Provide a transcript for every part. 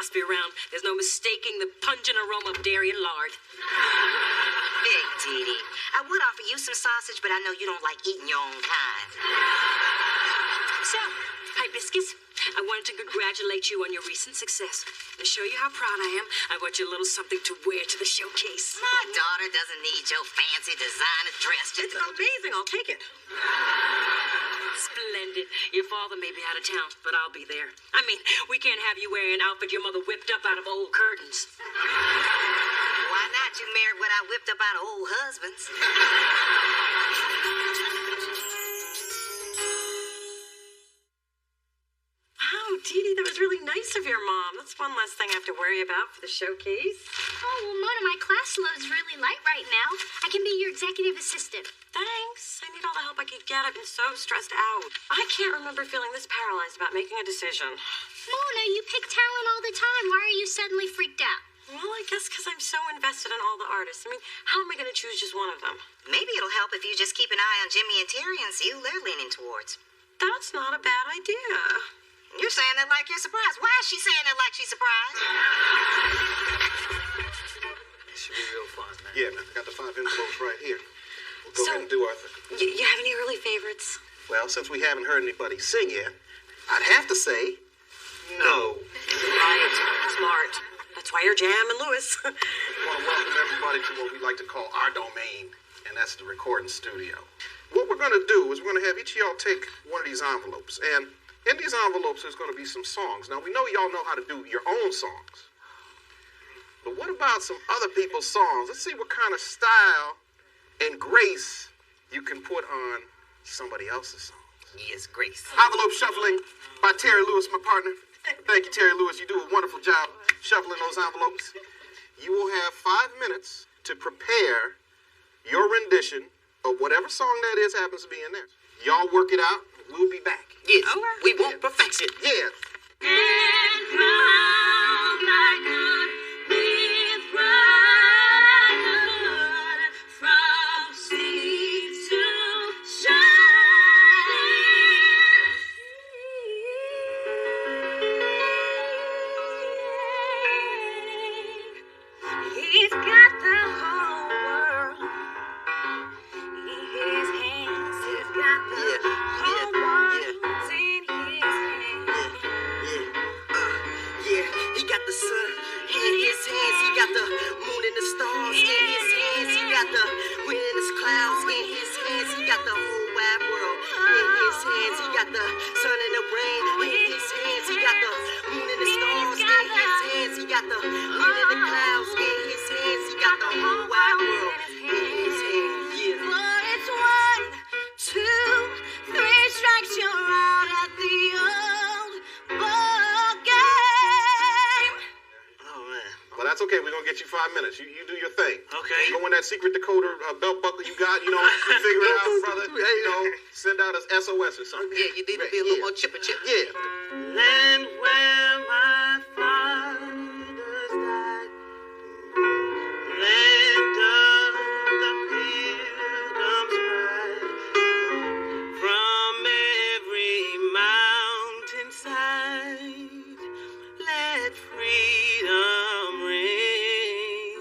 philosophy around. There's no mistaking the pungent aroma of dairy and lard. Big Dee, I would offer you some sausage, but I know you don't like eating your own kind. So, Hibiscus, I wanted to congratulate you on your recent success. To show you how proud I am, I bought you a little something to wear to the showcase. My daughter doesn't need your fancy designer dress. It's amazing. I'll take it. Splendid. Your father may be out of town, but I'll be there. I mean, we can't have you wearing an outfit your mother whipped up out of old curtains. Why not? You married what I whipped up out of old husbands. Oh, Dee Dee, that was really nice of your mom. That's one less thing I have to worry about for the showcase. Oh, well, Mona, my class load's really light right now. I can be your executive assistant. Thanks. I need all the help I can get. I've been so stressed out. I can't remember feeling this paralyzed about making a decision. Mona, you pick talent all the time. Why are you suddenly freaked out? Well, I guess because I'm so invested in all the artists. I mean, how am I going to choose just one of them? Maybe it'll help if you just keep an eye on Jimmy and Terry and see who they're leaning towards. That's not a bad idea. You're saying that like you're surprised. Why is she saying that like she's surprised? It should be real fun, man. Yeah, man. I got the 5 envelopes right here. We'll go ahead and do our thing. You have any early favorites? Well, since we haven't heard anybody sing yet, I'd have to say no. Right. Smart. That's why you're Jam and Lewis. I want to welcome everybody to what we like to call our domain, and that's the recording studio. What we're going to do is we're going to have each of y'all take one of these envelopes, and in these envelopes there's going to be some songs. Now, we know y'all know how to do your own songs, but what about some other people's songs? Let's see what kind of style and grace you can put on somebody else's songs. Yes, Grace. Envelope shuffling by Terry Lewis, my partner. Thank you, Terry Lewis. You do a wonderful job shuffling those envelopes. You will have 5 minutes to prepare your rendition of whatever song that is happens to be in there. Y'all work it out. We'll be back. Yes, we want perfection. Yeah. And round like good with brotherhood from sea to shine. He's got the whole world in his hands. He's got the whole world in his hands. Yeah, he got the sun in his hands. He got the moon and the stars in his hands. He got the wind and the clouds in his hands. He got the whole wide world in his hands. He got the sun and the rain in his hands. He got the moon and the stars in his hands. He got the wind and the clouds in his hands. He got the whole wide world in his hands. Yeah. But it's 1, 2, 3 strikes, you're out at the old ball game. Oh, man. Well, that's okay. We're going to get you 5 minutes. You do your thing. Okay. Go in that secret decoder belt buckle you got, figure it out, brother. Send out an SOS or something. Yeah, you need to be a little more chipper chip. Yeah. Land where my fathers died, land of the pilgrim's pride, from every mountainside, let freedom ring,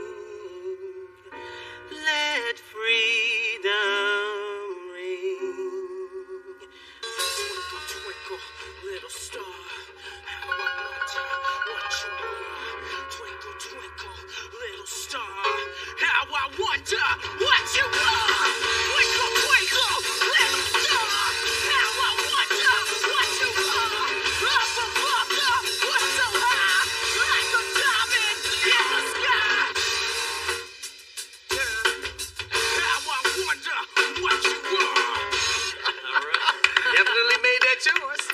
let freedom ring. Twinkle, twinkle, little star, how I wonder what you are. Twinkle, twinkle, little star, how I wonder what you are. Twinkle, twinkle, little star, how I wonder what you are. Up above the what's so high, like a diamond in the sky. How I wonder what you are. All right. Definitely made that choice.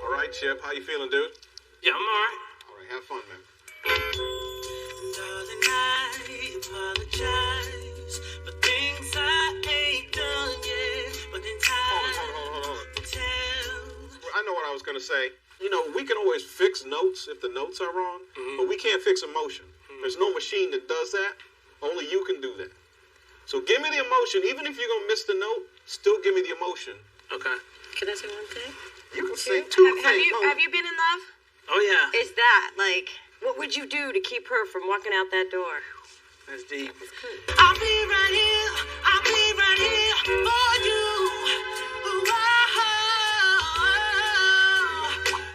All right, Chip. How you feeling, dude? Yeah, I'm all right. All right. Have fun, man. Darling, I apologize for things I ain't done yet, but in time Hold on. will tell. I know what I was going to say. We can always fix notes if the notes are wrong, but we can't fix emotion. There's no machine that does that. Only you can do that. So give me the emotion. Even if you're going to miss the note, still give me the emotion, Okay. Can I say one thing? You can say two Have things. you been in love? Oh, yeah. Is that, like, what would you do to keep her from walking out that door? That's deep. I'll be right here. I'll be right here for you.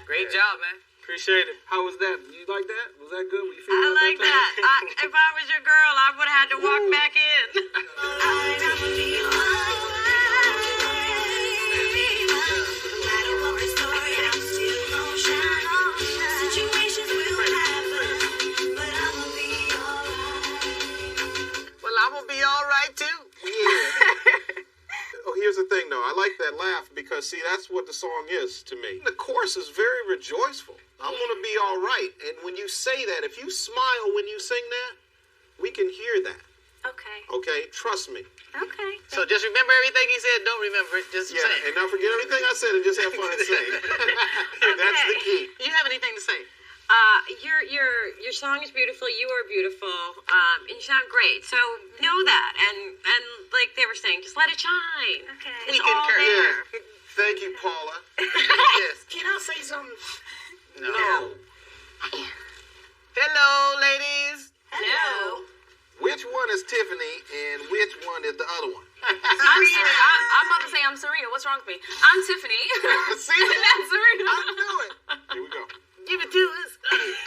Great job, man. Appreciate it. How was that? You like that? Was that good? Were you feeling I like that. If I was your girl, I would have had to walk back in. Well, I'm gonna be all right, too. Oh, here's the thing, though. I like that laugh because, see, that's what the song is to me. The chorus is very rejoiceful. I'm going to be all right. And when you say that, if you smile when you sing that, we can hear that. Okay. Okay? Trust me. Okay. So just remember everything he said. Don't remember it. Just say it. And now forget everything I said and just have fun and sing. That's the key. Do you have anything to say? Your song is beautiful. You are beautiful. And you sound great. So know that. And like they were saying, just let it shine. Okay. It's We all concur. there. Thank you, Paula. Yes. Can I say something? No. Hello, ladies. Hello. Which one is Tiffany and which one is the other one? I'm about to say I'm Serena. What's wrong with me? I'm Tiffany. See? That's Serena. I knew it. Here we go. Give it to us.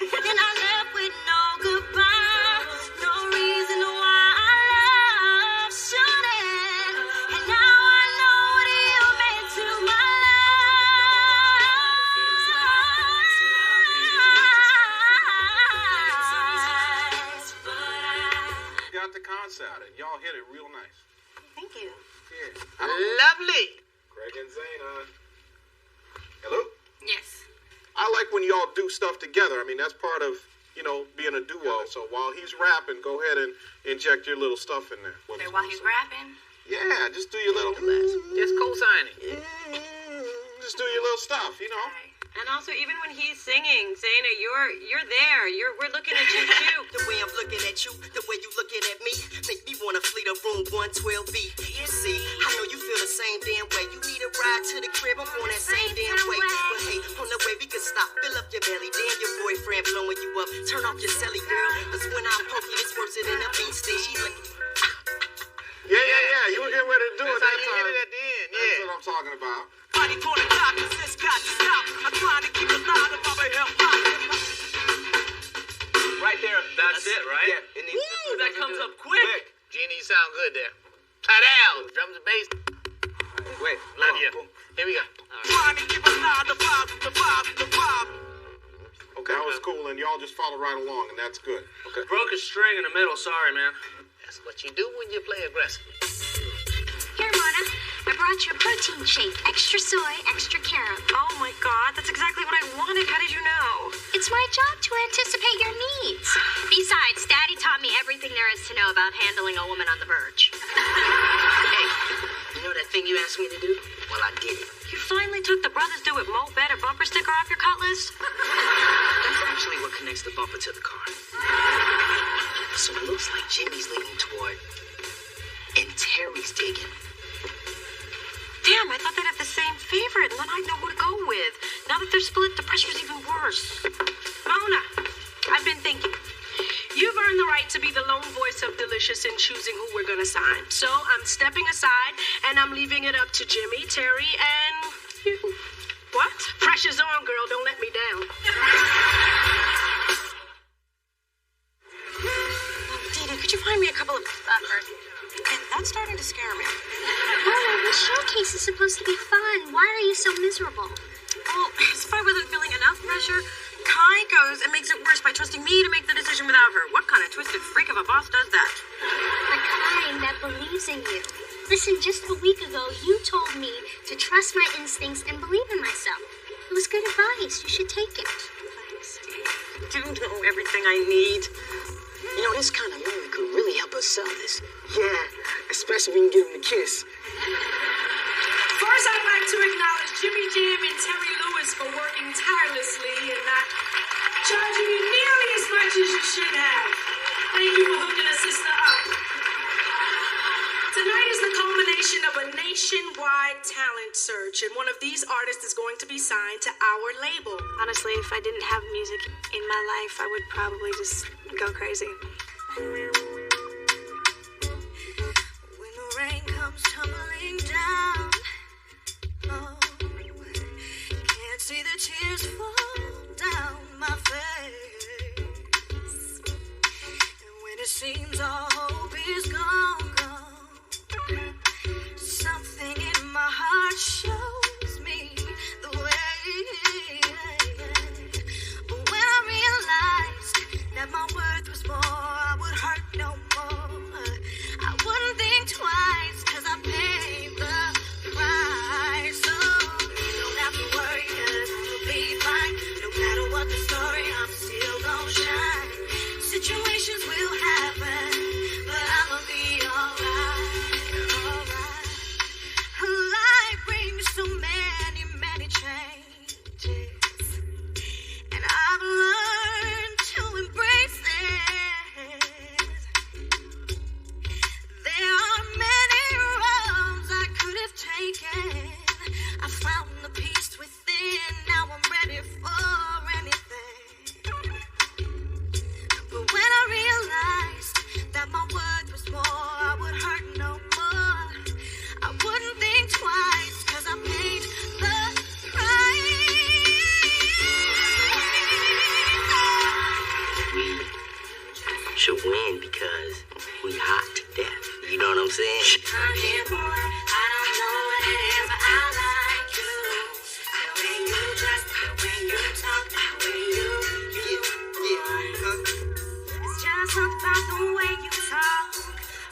And I left with no goodbye. No reason why I love shouldn't. And now I know what you meant to my life. Got the concept out of it. Y'all hit it real nice. Thank you. Yeah. Lovely. Greg and Zayna. Hello? Yes. I like when y'all do stuff together. I mean, that's part of, being a duo. So while he's rapping, go ahead and inject your little stuff in there. Okay, while he's rapping. Yeah, just do your little... Just co-signing. Just do your little stuff, And also, even when he's singing, Zaina, you're there. We're looking at you too. The way I'm looking at you, the way you looking at me, make me wanna flee to room 112B. You see, I know you feel the same damn way. You need a ride to the crib, I'm on that same damn way. But hey, on the way we can stop, fill up your belly. Damn, your boyfriend blowing you up. Turn off your celly, girl. Cause when I'm poking, it's worse than a bee sting. She's like, Yeah. You were getting ready to do That's it how that you time. hit it at the end. That's Yeah. what I'm talking about. body corner doctors, this got to stop. I'm trying to keep it loud above a hip hop. Right there. That's it, right? Yeah. And Woo, that comes up quick. Genie, you sound good there. Ta-down. Drums and bass. Wait, Love you. Here we go. trying to keep it loud, the vibe. Okay, that was cool, and y'all just follow right along, and that's good. Okay. Broke a string in the middle. Sorry, man. That's what you do when you play aggressive. Here, Mona. I brought you a protein shake. Extra soy, extra carrot. Oh my God, that's exactly what I wanted. How did you know? It's my job to anticipate your needs. Besides, Daddy taught me everything there is to know about handling a woman on the verge. Hey, you know that thing you asked me to do? Well, I did it. You finally took the Brothers Do It Mo Better bumper sticker off your cutlass? That's actually what connects the bumper to the car. So it looks like Jimmy's leaning toward, and Terry's digging. Damn, I thought they'd have the same favorite, and then I'd know who to go with. Now that they're split, the pressure's even worse. Mona, I've been thinking. You've earned the right to be the lone voice of Delicious in choosing who we're gonna sign. So I'm stepping aside, and I'm leaving it up to Jimmy, Terry, and you. What? Pressure's on, girl. Don't let me down. Dina, could you find me a couple of... That's starting to scare me. Mona, the showcase is supposed to be fun. Why are you so miserable? Well, as if I wasn't feeling enough pressure, Kai goes and makes it worse by trusting me to make the decision without her. What kind of twisted freak of a boss does that? The kind that believes in you. Listen, just a week ago, you told me to trust my instincts and believe in myself. It was good advice. You should take it. I do know everything I need. You know, this kind of moment could really help us sell this. Yeah, especially when you give him a kiss. First, I'd like to acknowledge Jimmy Jam and Terry Lewis for working tirelessly and not charging you nearly as much as you should have. Thank you for hooking a sister up. Tonight is the culmination culmination of a nationwide talent search, and one of these artists is going to be signed to our label. Honestly, if I didn't have music in my life, I would probably just go crazy. When the rain comes tumbling down, oh, can't see the tears fall down my face. And when it seems all hope is gone, something in my heart shows me the way. But when I realized that my worth was more, I would hurt no more. I wouldn't think twice, 'cause I paid the price. So you don't have to worry, 'cause you'll be fine. No matter what the story, I'm still gonna shine. Situations will happen, but I'ma be alright. Life brings so many, many changes, and I've learned to embrace it. There are many roads I could have taken. I found the peace within. Now I'm ready for anything. But when I realized that my worth was more, I would hurt no more. I wouldn't think twice, 'cause I paid the price. Should win because we hot to death. You know what I'm saying? Come here, boy. I don't know what it is, but I like you. The way you dress, the way you talk, the way you It's just something about the way you talk,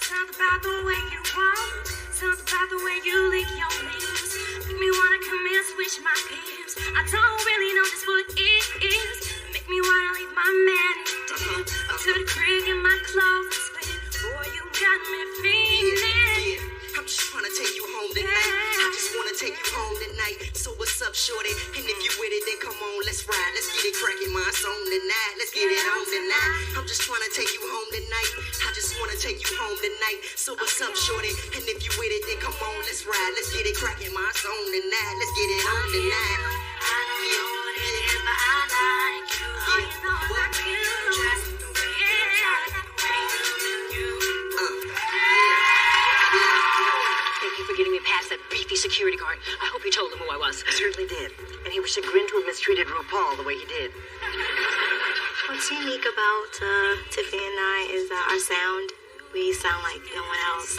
something about the way you walk, something about the way you lick your lips. Make me wanna come and switch my hips. I don't really know just what it is. Make me wanna leave my man and dip up to the crib in my clothes and split. Boy, you got me feeling. I'm just trying to take you home tonight. I just wanna take you home tonight. So what's up, shorty? And if you with it, then come on, let's ride. Let's get it cracking, my song tonight. Let's get it on tonight. I'm just trying to take you home tonight. I just wanna take you home tonight. So what's up, shorty? And if you with it, then come on, let's ride. Let's get it cracking, my song tonight. Let's get it on tonight. I don't know what it is, but I like you. You know what you dress, the way you talk, the way you Thank you for getting me past that beefy security guard. I hope you told him who I was. I certainly did. And he was chagrined to have mistreated RuPaul the way he did. What's unique about Tiffany and I is our sound. We sound like no one else.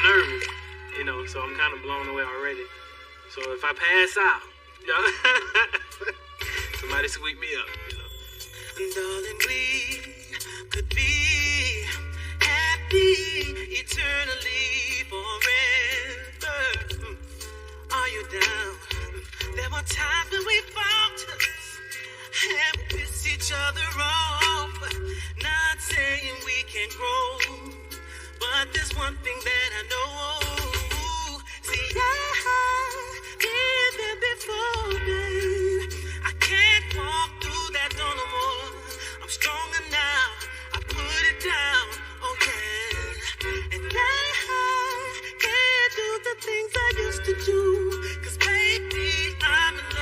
Nervous, you know, so I'm kind of blown away already. So if I pass out, you know, somebody sweep me up, you know. Darling, we could be happy eternally forever. Are you down? There were times when we fought and pissed each other off. Not saying we can't grow, but there's one thing that I know. See, I've been there before, babe. I can't walk through that door no more. I'm stronger now. I put it down, oh yeah. And I can't do the things I used to do. 'Cause baby, I'm in love.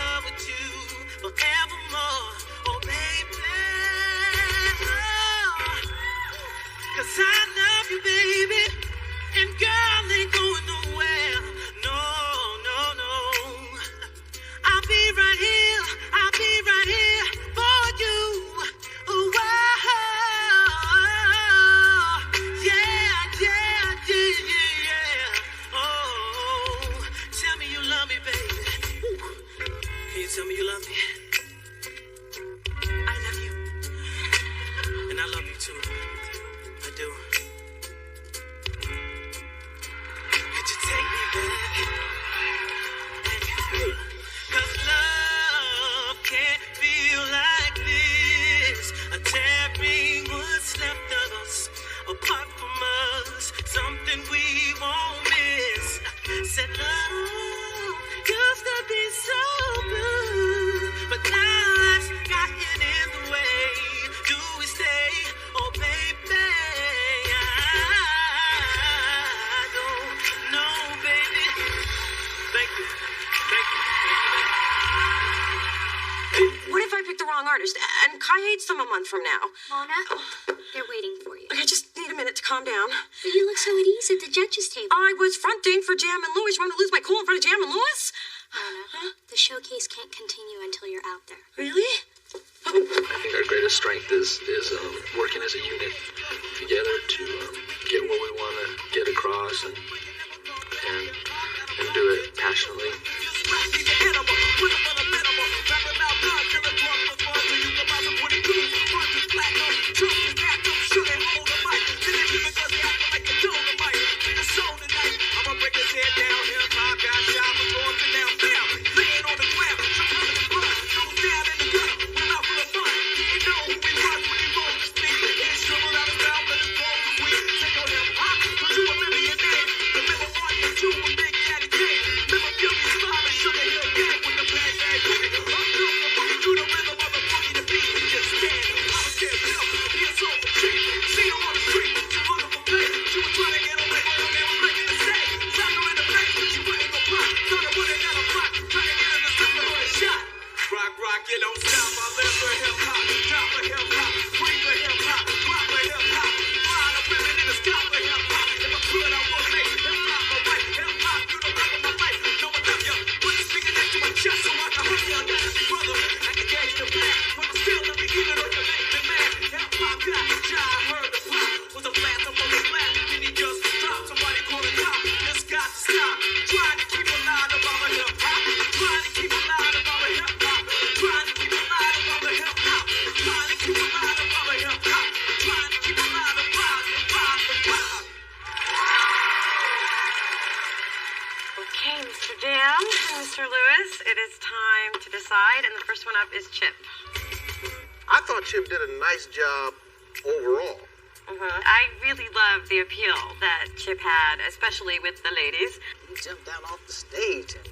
wrong artist. And Kai hates them a month from now. Mona, they're waiting for you. I just need a minute to calm down. But you look so at ease at the judges' table. I was fronting for Jam and Lewis. You want me to lose my cool in front of Jam and Lewis? Mona, the showcase can't continue until you're out there. Really? I think our greatest strength is working as a unit together to get what we want to get across and do it passionately. Okay, Mr. Jam and Mr. Lewis, it is time to decide, and the first one up is Chip. I thought Chip did a nice job overall. I really love the appeal that Chip had, especially with the ladies. He jumped down off the stage and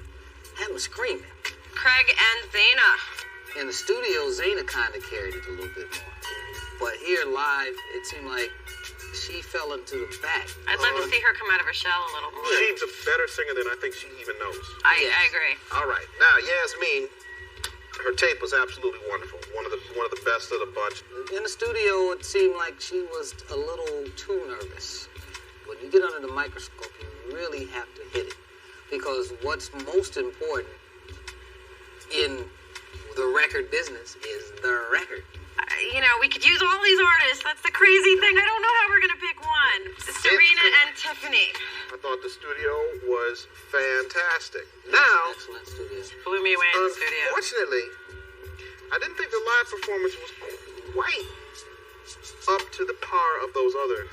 had them screaming. Craig and Zaina. In the studio, Zaina kind of carried it a little bit more. But here live, it seemed like she fell into the back. I'd love to see her come out of her shell a little more. She's a better singer than I think she even knows. I agree. All right. Now, Yasmin, her tape was absolutely wonderful. One of the best of the bunch. In the studio, it seemed like she was a little too nervous. When you get under the microscope, you really have to hit it. Because what's most important in the record business is the record. We could use all these artists. That's the crazy thing. I don't know how we're going to pick one. Serena and Tiffany. I thought the studio was fantastic. Now, excellent studio. Blew me away in the studio. Unfortunately, I didn't think the live performance was quite up to the par of those other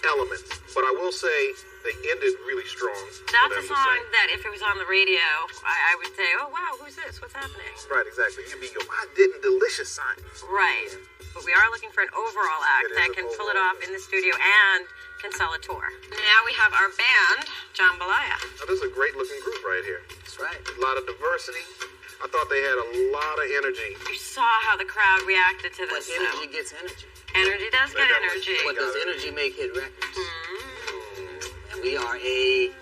elements. But I will say they ended really strong. That's a song that if it was on the radio, I would say, oh, wow, who's this? What's happening? Right, exactly. You'd be going, why didn't Delicious sign? Right. But we are looking for an overall act that can pull it off in the studio and can sell a tour. Now we have our band, Jambalaya. Now, this is a great looking group right here. That's right. A lot of diversity. I thought they had a lot of energy. You saw how the crowd reacted to this. But energy gets energy. Energy does get energy. What does energy make hit records? And we are a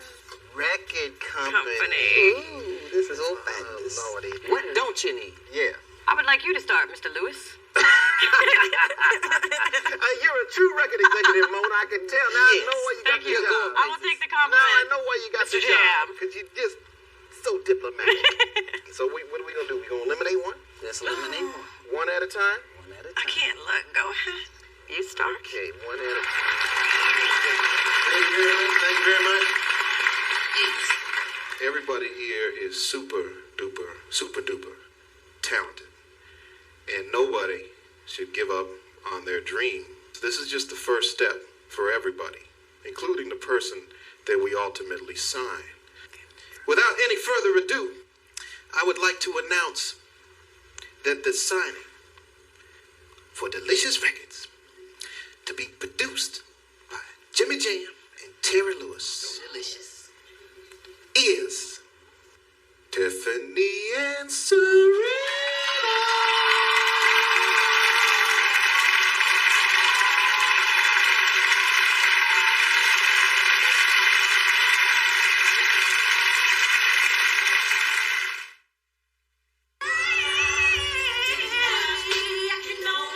record company. Ooh, this is old fashioned. Lordy. What don't you need? Yeah. I would like you to start, Mr. Lewis. You're a true record executive, Mona. I can tell. Now I know why you got the job. I will take the compliment. Now I know why you got Mr. the Jam. job. Because you're just so diplomatic. So what are we going to do? We going to eliminate one? Let's eliminate one. One at a time? One at a time. I can't look. Go ahead. You start. Okay, one at a time. Thank you very much. Everybody here is super duper talented. And nobody should give up on their dream. This is just the first step for everybody, including the person that we ultimately sign. Without any further ado, I would like to announce that the signing for Delicious Records to be produced by Jimmy Jam and Terry Lewis. Delicious. Is Tiffany and Serena.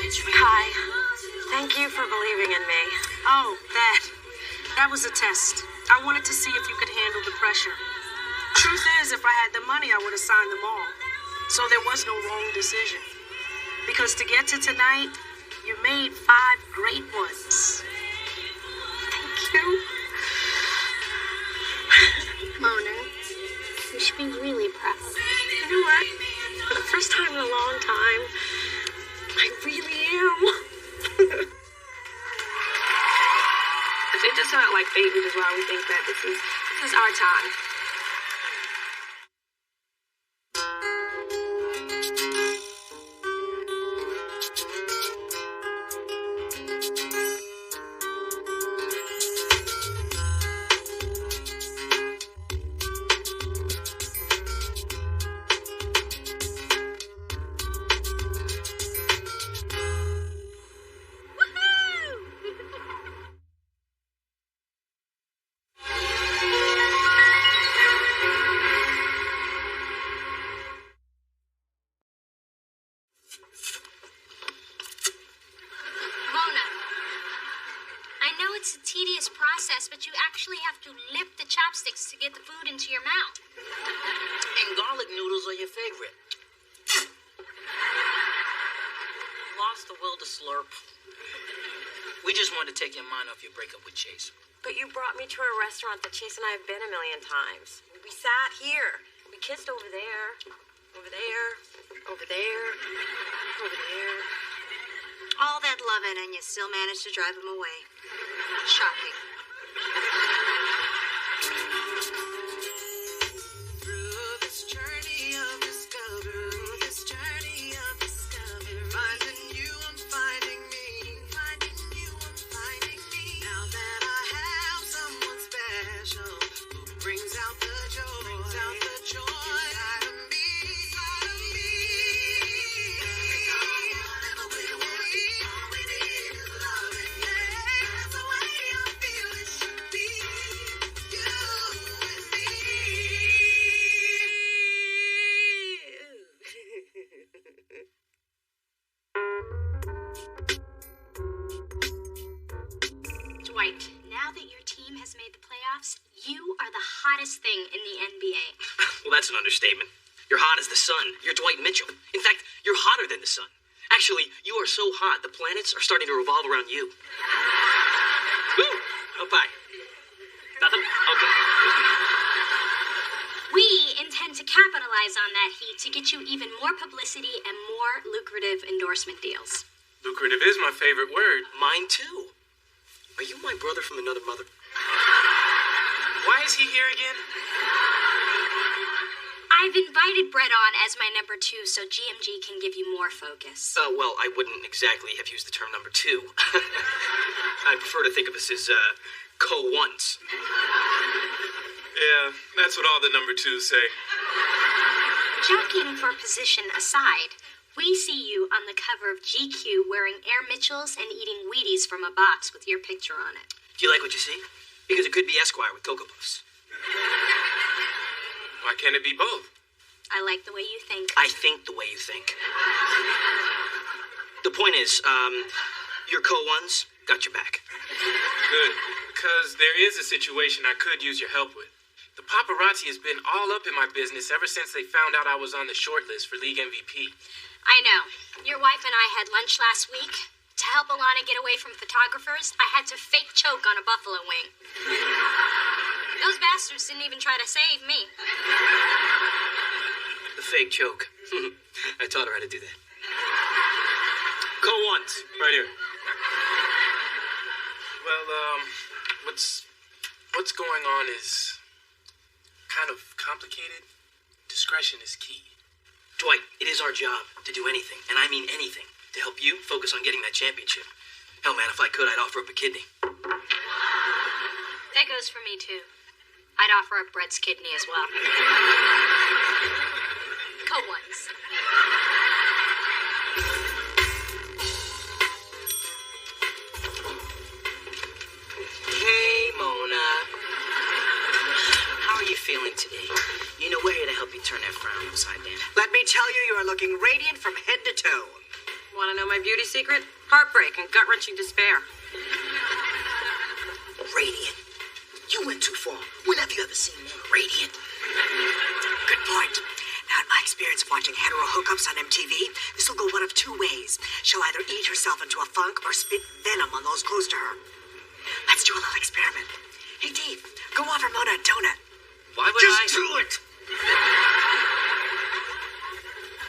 Hi. Thank you for believing in me. Oh, that was a test. I wanted to see if you could handle the pressure. Truth is, if I had the money, I would have signed them all. So there was no wrong decision. Because to get to tonight, you made 5 great ones. Thank you. Mona, you should be really proud. You know what? For the first time in a long time, I really am. It just felt like fate, which is why we think that this is our time. It's a tedious process, but you actually have to lift the chopsticks to get the food into your mouth. And garlic noodles are your favorite. Lost the will to slurp. We just wanted to take your mind off your breakup with Chase. But you brought me to a restaurant that Chase and I have been a million times. We sat here. We kissed over there, over there, over there, over there. All that loving, and you still managed to drive him away. Shocking. Through this journey of discovery, finding you, I'm finding me, Now that I have someone special who brings out the joy, inside of me. Dwight, now that your team has made the playoffs, you are the hottest thing in the NBA. Well, that's an understatement. You're hot as the sun. You're Dwight Mitchell. In fact, you're hotter than the sun. Actually, you are so hot, the planets are starting to revolve around you. Woo! Oh, bye. Nothing? Okay. We intend to capitalize on that heat to get you even more publicity and more lucrative endorsement deals. Lucrative is my favorite word. Mine too. Are you my brother from another mother? Why is he here again? I've invited Brett on as my number 2 so GMG can give you more focus. Well, I wouldn't exactly have used the term number 2. I prefer to think of us as, co-ones. Yeah, that's what all the number 2s say. Jockeying for position aside, we see you on the cover of GQ wearing Air Mitchells and eating Wheaties from a box with your picture on it. Do you like what you see? Because it could be Esquire with Cocoa Puffs. Why can't it be both? I like the way you think. I think the way you think. The point is, your co-ones got your back. Good, because there is a situation I could use your help with. The paparazzi has been all up in my business ever since they found out I was on the short list for League MVP. I know. Your wife and I had lunch last week. To help Alana get away from photographers, I had to fake choke on a buffalo wing. Those bastards didn't even try to save me. The fake choke. I taught her how to do that. Co-ones, right here. Well, what's going on is kind of complicated. Discretion is key. Dwight, it is our job to do anything, and I mean anything, to help you focus on getting that championship. Hell, man, if I could, I'd offer up a kidney. That goes for me, too. I'd offer up Brett's kidney as well. Co-ones. Hey, Mona. How are you feeling today? We're here to help you turn that frown upside down. Let me tell you, you are looking radiant from head to toe. Want to know my beauty secret? Heartbreak and gut-wrenching despair. Radiant. You went too far. When have you ever seen more radiant? Good point. Now, in my experience of watching hetero hookups on MTV, this will go one of two ways. She'll either eat herself into a funk or spit venom on those close to her. Let's do a little experiment. Hey, Dave, go offer Mona a donut. Why would Just do it!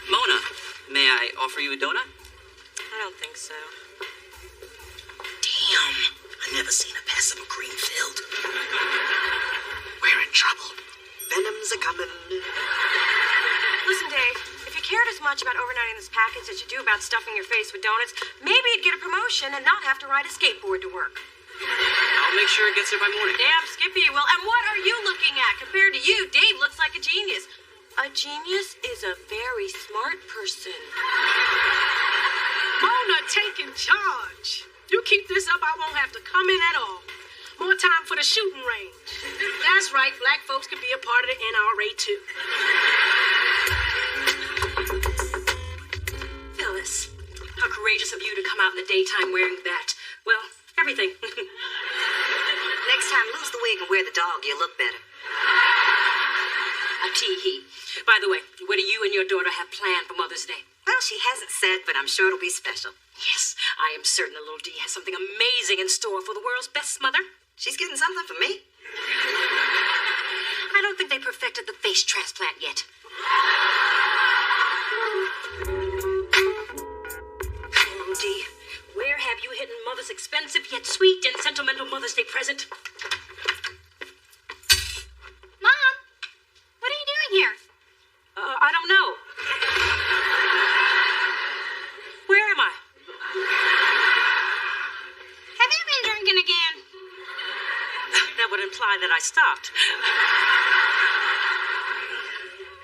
Mona, may I offer you a donut? I don't think so. Damn, I never seen a passive green field. We're in trouble. Venom's a-coming. Listen, Dave, if you cared as much about overnighting this package as you do about stuffing your face with donuts, maybe you'd get a promotion and not have to ride a skateboard to work. I'll make sure it gets there by morning. Damn, Skippy, well, and what are you looking at? Compared to you, Dave looks like a genius. A genius is a very smart person. Mona taking charge. You keep this up, I won't have to come in at all. More time for the shooting range. That's right, black folks can be a part of the NRA too. Phyllis, how courageous of you to come out in the daytime wearing that. Well, everything. Next time, lose the wig and wear the dog. You'll look better. A tee-hee. By the way, what do you and your daughter have planned for Mother's Day? Well, she hasn't said, but I'm sure it'll be special. Yes, I am certain the little D has something amazing in store for the world's best mother. She's getting something for me. I don't think they perfected the face transplant yet. Oh, D, where have you hidden Mother's expensive yet sweet and sentimental Mother's Day present? Mom, what are you doing here? I don't know. Where am I? Have you been drinking again? That would imply that I stopped.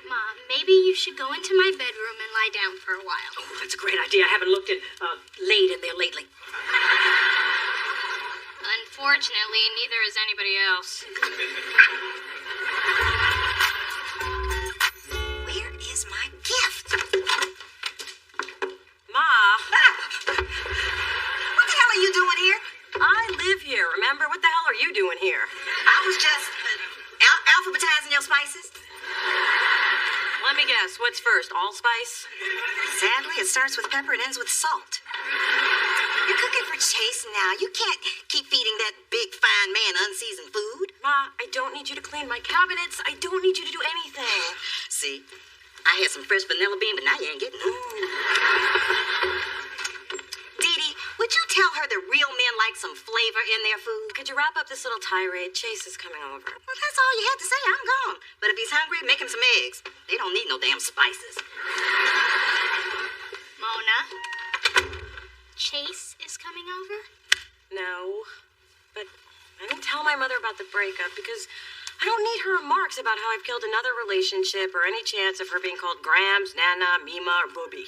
Mom, maybe you should go into my bedroom and lie down for a while. Oh, that's a great idea. I haven't looked at laid in there lately. Unfortunately, neither has anybody else. Where is my gift? Ma. What the hell are you doing here? I live here, remember? What the hell are you doing here? I was just alphabetizing your spices. Let me guess, what's first, allspice? Sadly, it starts with pepper and ends with salt. You're cooking for Chase now. You can't keep feeding that big, fine man unseasoned food. Ma, I don't need you to clean my cabinets. I don't need you to do anything. See, I had some fresh vanilla bean, but now you ain't getting them. Dee Dee, would you tell her that real men like some flavor in their food? Could you wrap up this little tirade? Chase is coming over. Well, that's all you had to say. I'm gone. But if he's hungry, make him some eggs. They don't need no damn spices. Mona, Chase is coming over? No, but I didn't tell my mother about the breakup because I don't need her remarks about how I've killed another relationship or any chance of her being called Grams, Nana, Mima, or Booby.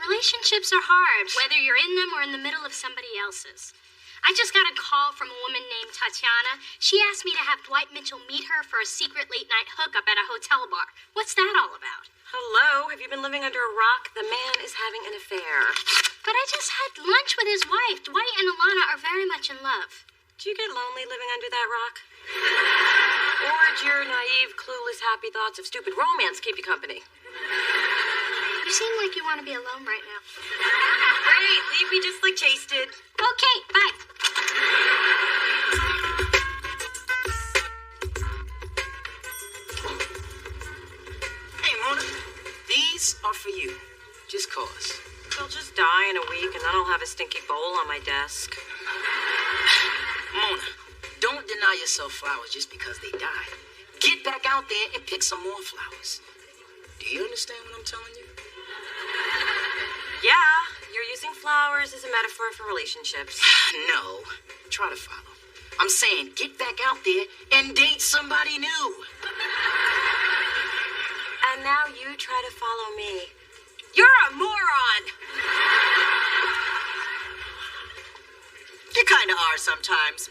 Relationships are hard, whether you're in them or in the middle of somebody else's. I just got a call from a woman named Tatiana. She asked me to have Dwight Mitchell meet her for a secret late-night hookup at a hotel bar. What's that all about? Hello? Have you been living under a rock? The man is having an affair. But I just had lunch with his wife. Dwight and Alana are very much in love. Do you get lonely living under that rock? Or do your naive, clueless, happy thoughts of stupid romance keep you company? You seem like you want to be alone right now. Great, leave me just like Chase did. Okay, bye. Hey, Mona, these are for you. Just cause. They'll just die in a week, and then I'll have a stinky bowl on my desk. Mona, don't deny yourself flowers just because they died. Get back out there and pick some more flowers. Do you understand what I'm telling you? Yeah, you're using flowers as a metaphor for relationships. No, try to follow. I'm saying get back out there and date somebody new. And now you try to follow me. You're a moron! You kind of are sometimes.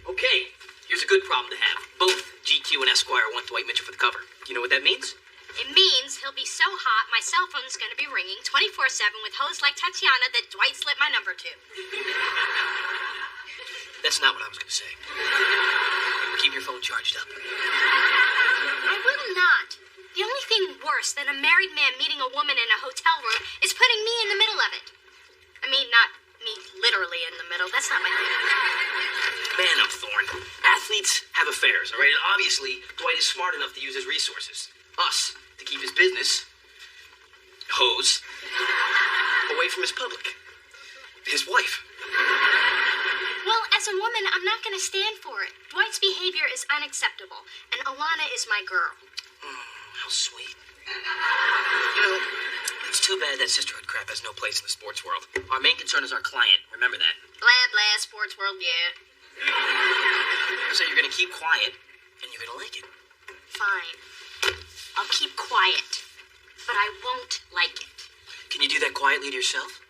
Okay, here's a good problem to have. Both GQ and Esquire want Dwight Mitchell for the cover. You know what that means? It means he'll be so hot, my cell phone's gonna be ringing 24/7 with hoes like Tatiana that Dwight slipped my number to. That's not what I was going to say. Keep your phone charged up. I will not. The only thing worse than a married man meeting a woman in a hotel room is putting me in the middle of it. I mean, not me literally in the middle. That's not my thing. Man up, Thorne. Athletes have affairs, all right? And obviously, Dwight is smart enough to use his resources. Us, to keep his business, hoes, away from his public. His wife. Well, as a woman, I'm not going to stand for it. Dwight's behavior is unacceptable, and Alana is my girl. How sweet. You know, it's too bad that sisterhood crap has no place in the sports world. Our main concern is our client. Remember that. Blah, blah, sports world, yeah. So you're going to keep quiet, and you're going to like it. Fine. I'll keep quiet, but I won't like it. Can you do that quietly to yourself?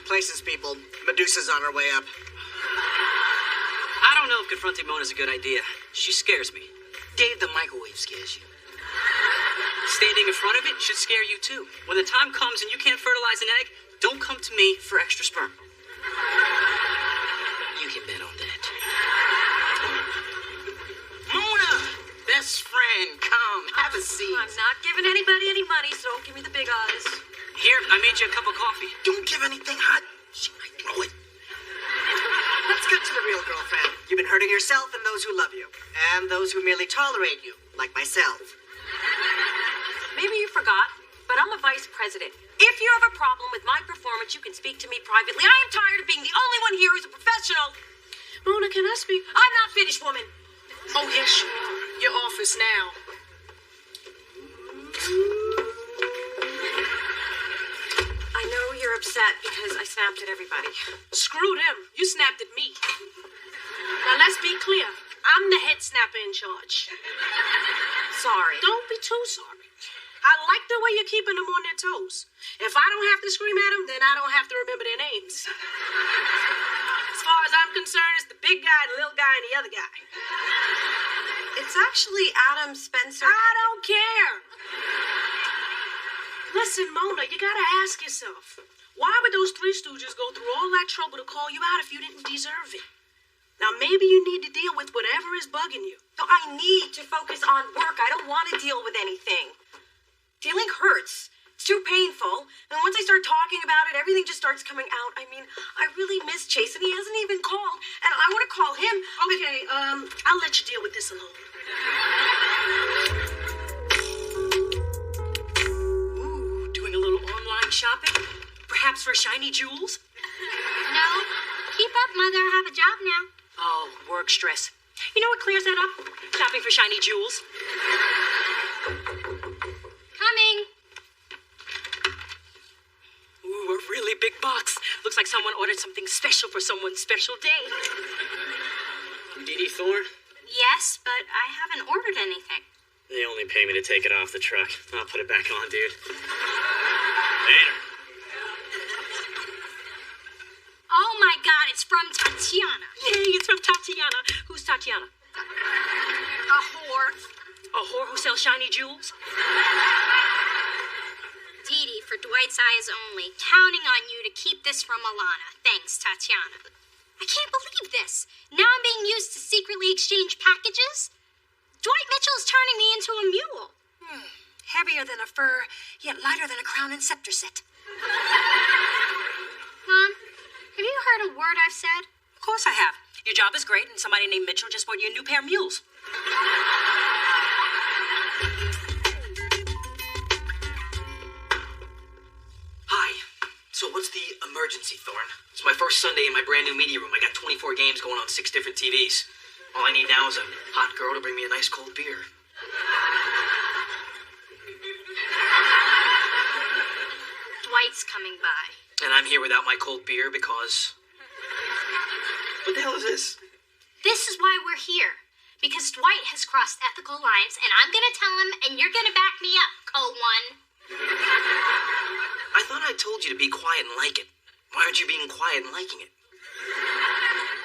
Places, people. Medusa's on her way up. I don't know if confronting Mona's a good idea. She scares me. Dave, the microwave scares you. Standing in front of it should scare you too. When the time comes and you can't fertilize an egg, don't come to me for extra sperm. You can bet on that. Mona! Best friend, come, have a seat. I'm not giving anybody any money, so don't give me the big eyes. Here, I made you a cup of coffee. Don't give anything hot. She might throw it. Let's get to the real girlfriend. You've been hurting yourself and those who love you. And those who merely tolerate you, like myself. Maybe you forgot, but I'm a vice president. If you have a problem with my performance, you can speak to me privately. I am tired of being the only one here who's a professional. Mona, can I speak? I'm not finished, woman. Oh, yes, you are. Your office now. I know you're upset because I snapped at everybody. Screw them. You snapped at me. Now, let's be clear. I'm the head snapper in charge. Sorry. Don't be too sorry. I like the way you're keeping them on their toes. If I don't have to scream at them, then I don't have to remember their names. As far as I'm concerned, it's the big guy, the little guy, and the other guy. It's actually Adam Spencer. I don't care. Listen, Mona, you gotta ask yourself, why would those Three Stooges go through all that trouble to call you out if you didn't deserve it? Now, maybe you need to deal with whatever is bugging you. No, I need to focus on work. I don't want to deal with anything. Dealing hurts. It's too painful. And once I start talking about it, everything just starts coming out. I mean, I really miss Chase, and he hasn't even called. And I want to call him. Okay, I'll let you deal with this alone. Ooh, doing a little online shopping? Perhaps for shiny jewels? No. Keep up, Mother. I have a job now. Oh, work stress. You know what clears that up? Shopping for shiny jewels. Coming. Ooh, a really big box. Looks like someone ordered something special for someone's special day. Dee Thorne? Yes, but I haven't ordered anything. They only pay me to take it off the truck. I'll put it back on, dude. Later. Oh my God, it's from Tatiana. Yay, it's from Tatiana. Who's Tatiana? A whore. A whore who sells shiny jewels? Dee Dee, for Dwight's eyes only. Counting on you to keep this from Alana. Thanks, Tatiana. I can't believe this. Now I'm being used to secretly exchange packages? Dwight Mitchell's turning me into a mule. Heavier than a fur, yet lighter than a crown and scepter set. Mom, have you heard a word I've said? Of course I have. Your job is great, and somebody named Mitchell just bought you a new pair of mules. Hi. So what's the emergency, Thorne? It's my first Sunday in my brand new media room. I got 24 games going on 6 different TVs. All I need now is a hot girl to bring me a nice cold beer. Dwight's coming by. And I'm here without my cold beer because... What the hell is this? This is why we're here. Because Dwight has crossed ethical lines, and I'm gonna tell him, and you're gonna back me up, Co-1. I thought I told you to be quiet and like it. Why aren't you being quiet and liking it?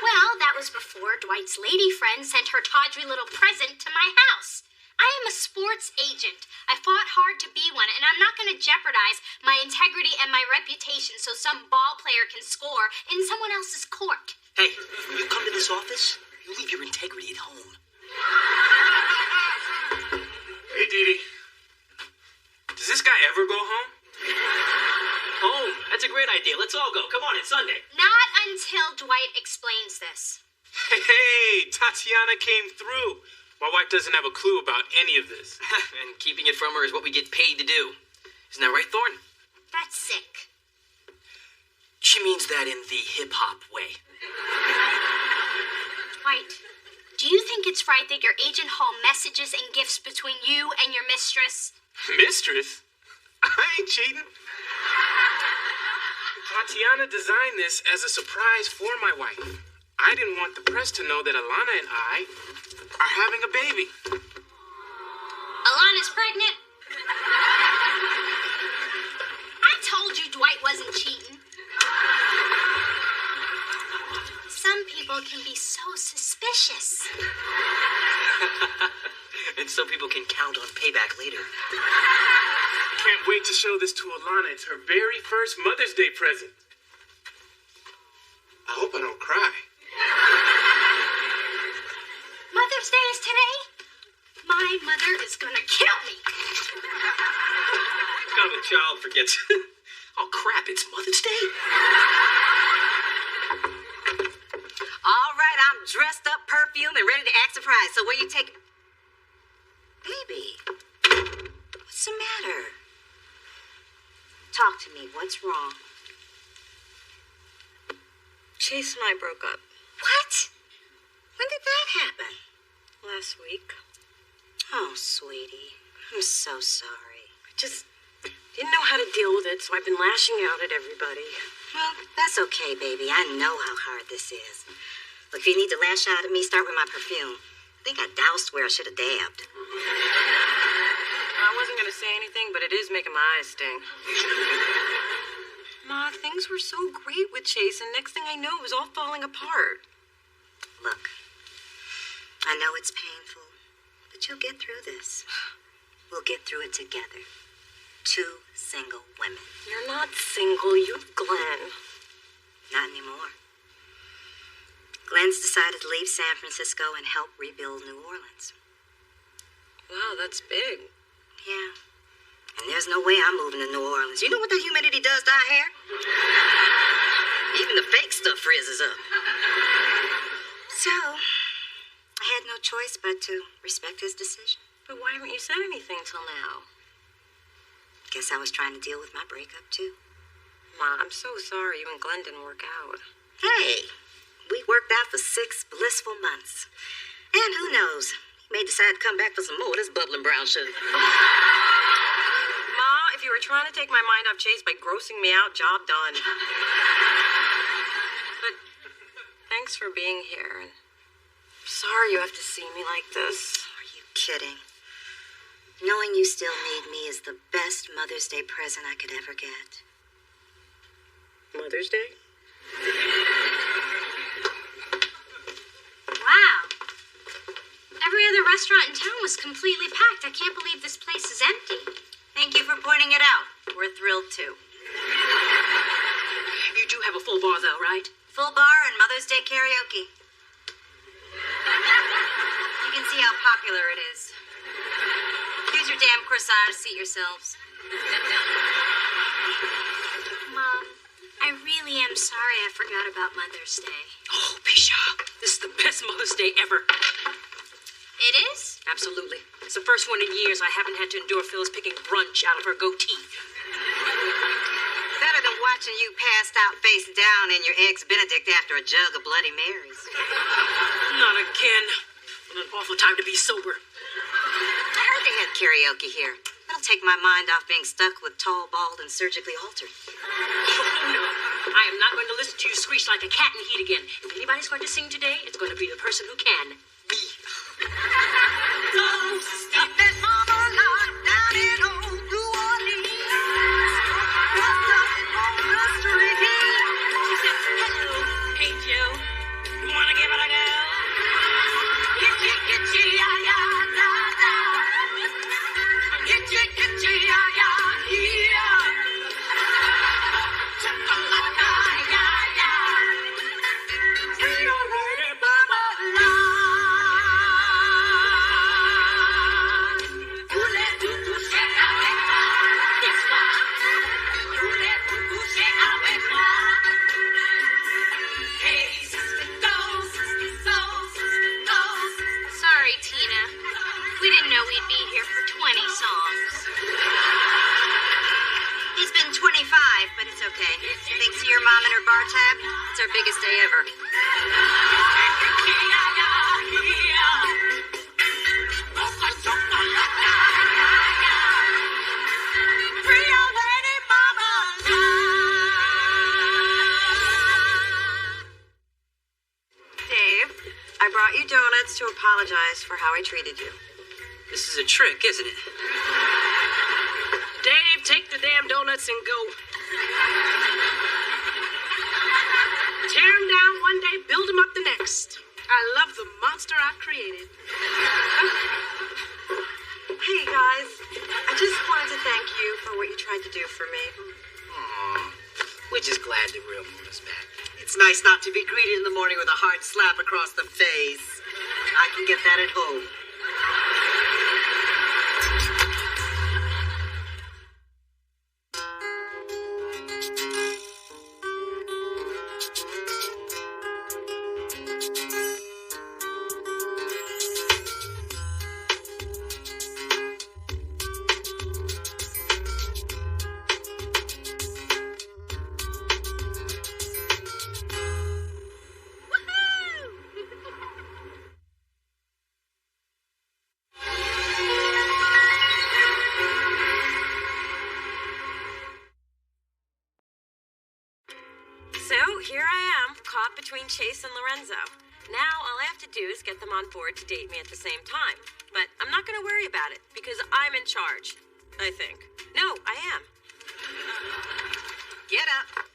Well, that was before Dwight's lady friend sent her tawdry little present to my house. I am a sports agent. I fought hard to be one, and I'm not going to jeopardize my integrity and my reputation so some ball player can score in someone else's court. Hey, when you come to this office, you leave your integrity at home. Hey, Dee Dee. Does this guy ever go home? Home? That's a great idea. Let's all go. Come on, it's Sunday. Not until Dwight explains this. Hey, Tatiana came through. My wife doesn't have a clue about any of this. And keeping it from her is what we get paid to do. Isn't that right, Thorne? That's sick. She means that in the hip-hop way. Dwight, do you think it's right that your agent haul messages and gifts between you and your mistress? Mistress? I ain't cheating. Tatiana designed this as a surprise for my wife. I didn't want the press to know that Alana and I are having a baby. Alana's pregnant. I told you Dwight wasn't cheating. Some people can be so suspicious. And some people can count on payback later. Can't wait to show this to Alana. It's her very first Mother's Day present. I hope I don't cry. Mother's Day is today? My mother is gonna kill me. What kind of a child forgets? Oh, crap, it's Mother's Day? All right, I'm dressed up, perfume, and ready to act surprised. So where you take... Baby, what's the matter? Talk to me. What's wrong? Chase and I broke up. What? When did that happen? Last week. Oh, sweetie. I'm so sorry. I just didn't know how to deal with it, so I've been lashing out at everybody. Well, that's okay, baby. I know how hard this is. Look, if you need to lash out at me, start with my perfume. I think I doused where I should have dabbed. I wasn't going to say anything, but it is making my eyes sting. Ma, things were so great with Chase, and next thing I know, it was all falling apart. Look, I know it's painful, but you'll get through this. We'll get through it together. 2 single women. You're not single. You've Glenn. Not anymore. Glenn's decided to leave San Francisco and help rebuild New Orleans. Wow, that's big. Yeah. And there's no way I'm moving to New Orleans. You know what that humidity does to our hair? Even the fake stuff frizzes up. So, I had no choice but to respect his decision. But why haven't you said anything till now? Guess I was trying to deal with my breakup, too. Ma, I'm so sorry you and Glenn didn't work out. Hey, we worked out for 6 blissful months. And who knows, he may decide to come back for some more of this bubbling brown sugar. Ma, if you were trying to take my mind off Chase by grossing me out, job done. But thanks for being here. And I'm sorry you have to see me like this. Are you kidding? Knowing you still need me is the best Mother's Day present I could ever get. Mother's Day? Wow. Every other restaurant in town was completely packed. I can't believe this place is empty. Thank you for pointing it out. We're thrilled too. You do have a full bar, though, right? Full bar and Mother's Day karaoke. You can see how popular it is. Here's your damn corsage. Seat yourselves. Mom, I really am sorry I forgot about Mother's Day. Oh, Bisha, this is the best Mother's Day ever. It is? Absolutely. It's the first one in years I haven't had to endure Phyllis picking brunch out of her goatee. Better than watching you passed out face down in your Eggs Benedict after a jug of Bloody Marys. Not again. What an awful time to be sober. I heard they had karaoke here. That'll take my mind off being stuck with tall, bald, and surgically altered. Oh, no. I am not going to listen to you screech like a cat in heat again. If anybody's going to sing today, it's going to be the person who can. Me. Don't stop that mama lot down in old New Orleans. What's up on the street? She said, hello, hey, Joe. You want songs. He's been 25, but it's okay. Thanks to your mom and her bar tab, it's our biggest day ever. Dave, I brought you donuts to apologize for how I treated you. This is a trick, isn't it? Dave, take the damn donuts and go. Tear them down one day, build them up the next. I love the monster I created. Hey, guys. I just wanted to thank you for what you tried to do for me. Aw, we're just glad the real Mona's back. It's nice not to be greeted in the morning with a hard slap across the face. I can get that at home. Here I am, caught between Chase and Lorenzo. Now all I have to do is get them on board to date me at the same time. But I'm not going to worry about it, because I'm in charge, I think. No, I am. Get up.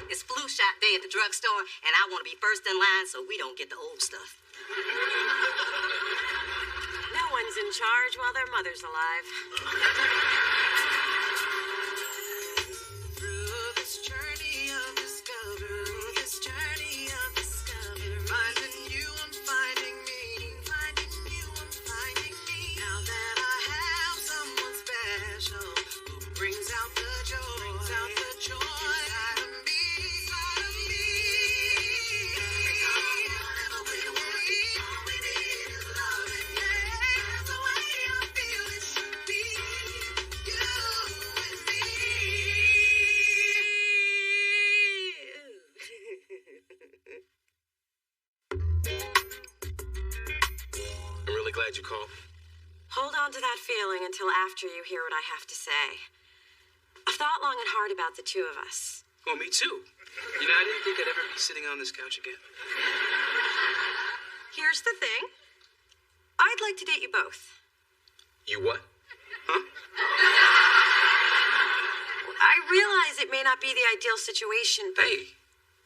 It's flu shot day at the drugstore, and I want to be first in line so we don't get the old stuff. No one's in charge while their mother's alive. Glad you called. Hold on to that feeling until after you hear what I have to say. I've thought long and hard about the two of us. Well, me too. You know, I didn't think I'd ever be sitting on this couch again. Here's the thing. I'd like to date you both. You what? Huh? I realize it may not be the ideal situation, but... Hey,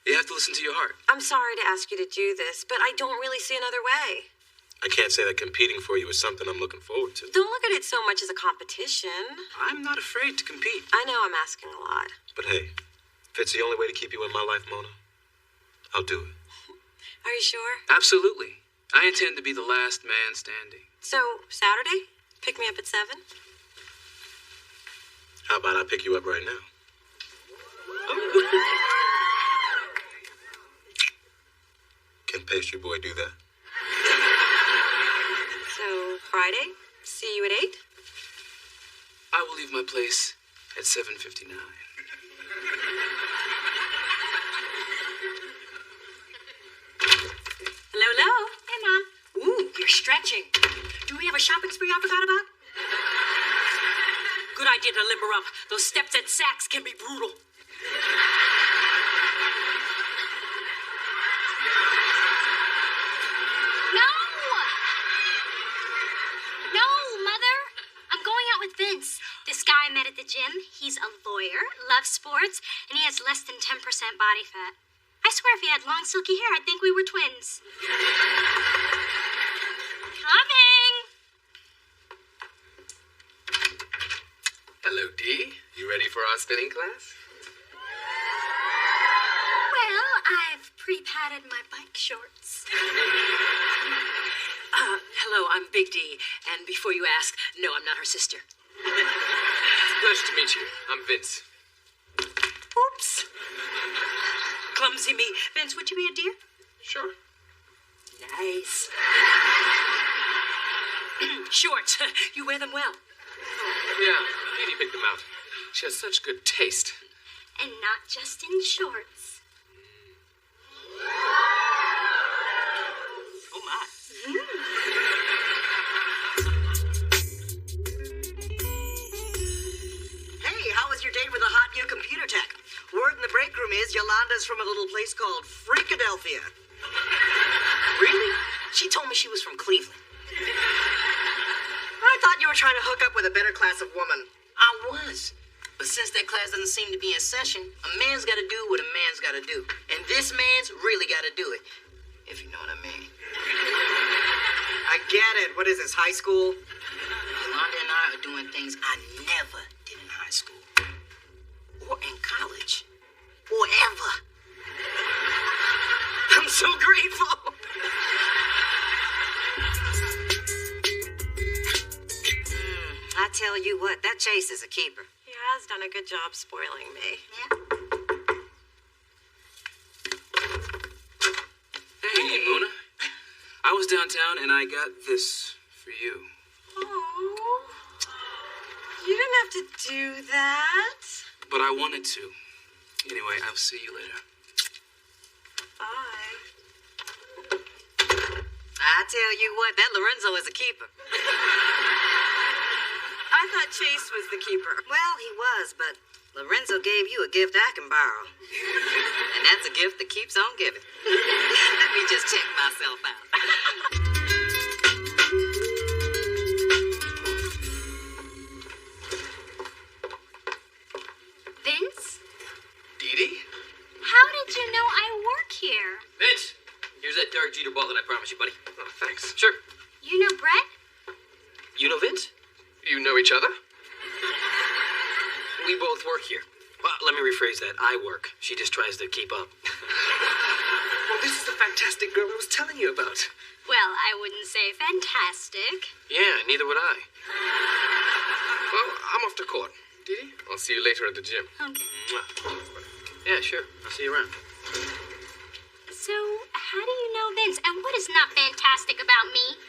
you have to listen to your heart. I'm sorry to ask you to do this, but I don't really see another way. I can't say that competing for you is something I'm looking forward to. Don't look at it so much as a competition. I'm not afraid to compete. I know I'm asking a lot. But hey, if it's the only way to keep you in my life, Mona, I'll do it. Are you sure? Absolutely. I intend to be the last man standing. So, Saturday? Pick me up at 7? How about I pick you up right now? Can Pastry Boy do that? So, Friday? See you at 8? I will leave my place at 7:59. Hello, hello. Hey, Mom. Ooh, you're stretching. Do we have a shopping spree I forgot about? Good idea to limber up. Those steps at Saks can be brutal. No, Mother. I'm going out with Vince. This guy I met at the gym. He's a lawyer, loves sports, and he has less than 10% body fat. I swear if he had long, silky hair, I'd think we were twins. Coming! Hello, Dee. You ready for our spinning class? Well, I've pre-padded my bike shorts. Hello, I'm Big D, and before you ask, no, I'm not her sister. Pleasure to meet you. I'm Vince. Oops. Clumsy me. Vince, would you be a dear? Sure. Nice. Shorts. You wear them well. Yeah, Dee Dee picked them out. She has such good taste. And not just in shorts. Oh, my. Hey, how was your date with a hot new computer tech? Word in the break room is Yolanda's from a little place called Freakadelphia. Really? She told me she was from Cleveland. I thought you were trying to hook up with a better class of woman. I was. But since that class doesn't seem to be in session, a man's got to do what a man's got to do. And this man's really got to do it. If you know what I mean. I get it. What is this, high school? Yolanda and I are doing things I never did in high school. Or in college. Or ever. I'm so grateful. I tell you what, that Chase is a keeper. He has done a good job spoiling me. Hey, Mona. I was downtown and I got this for you. Oh, you didn't have to do that. But I wanted to. Anyway, I'll see you later. Bye. I tell you what, that Lorenzo is a keeper. I thought Chase was the keeper. Well, he was, but Lorenzo gave you a gift I can borrow. And that's a gift that keeps on giving. Let me just check myself out. Vince? Dee Dee? How did you know I work here? Vince, here's that Derek Jeter ball that I promised you, buddy. Oh, thanks. Sure. You know Brett? You know Vince? You know each other? We both work here. Well, let me rephrase that. I work. She just tries to keep up. Well, this is the fantastic girl I was telling you about. Well, I wouldn't say fantastic. Yeah, neither would I. Well, I'm off to court. Dee Dee, I'll see you later at the gym. Okay. Yeah, sure. I'll see you around. So, how do you know Vince? And what is not fantastic about me?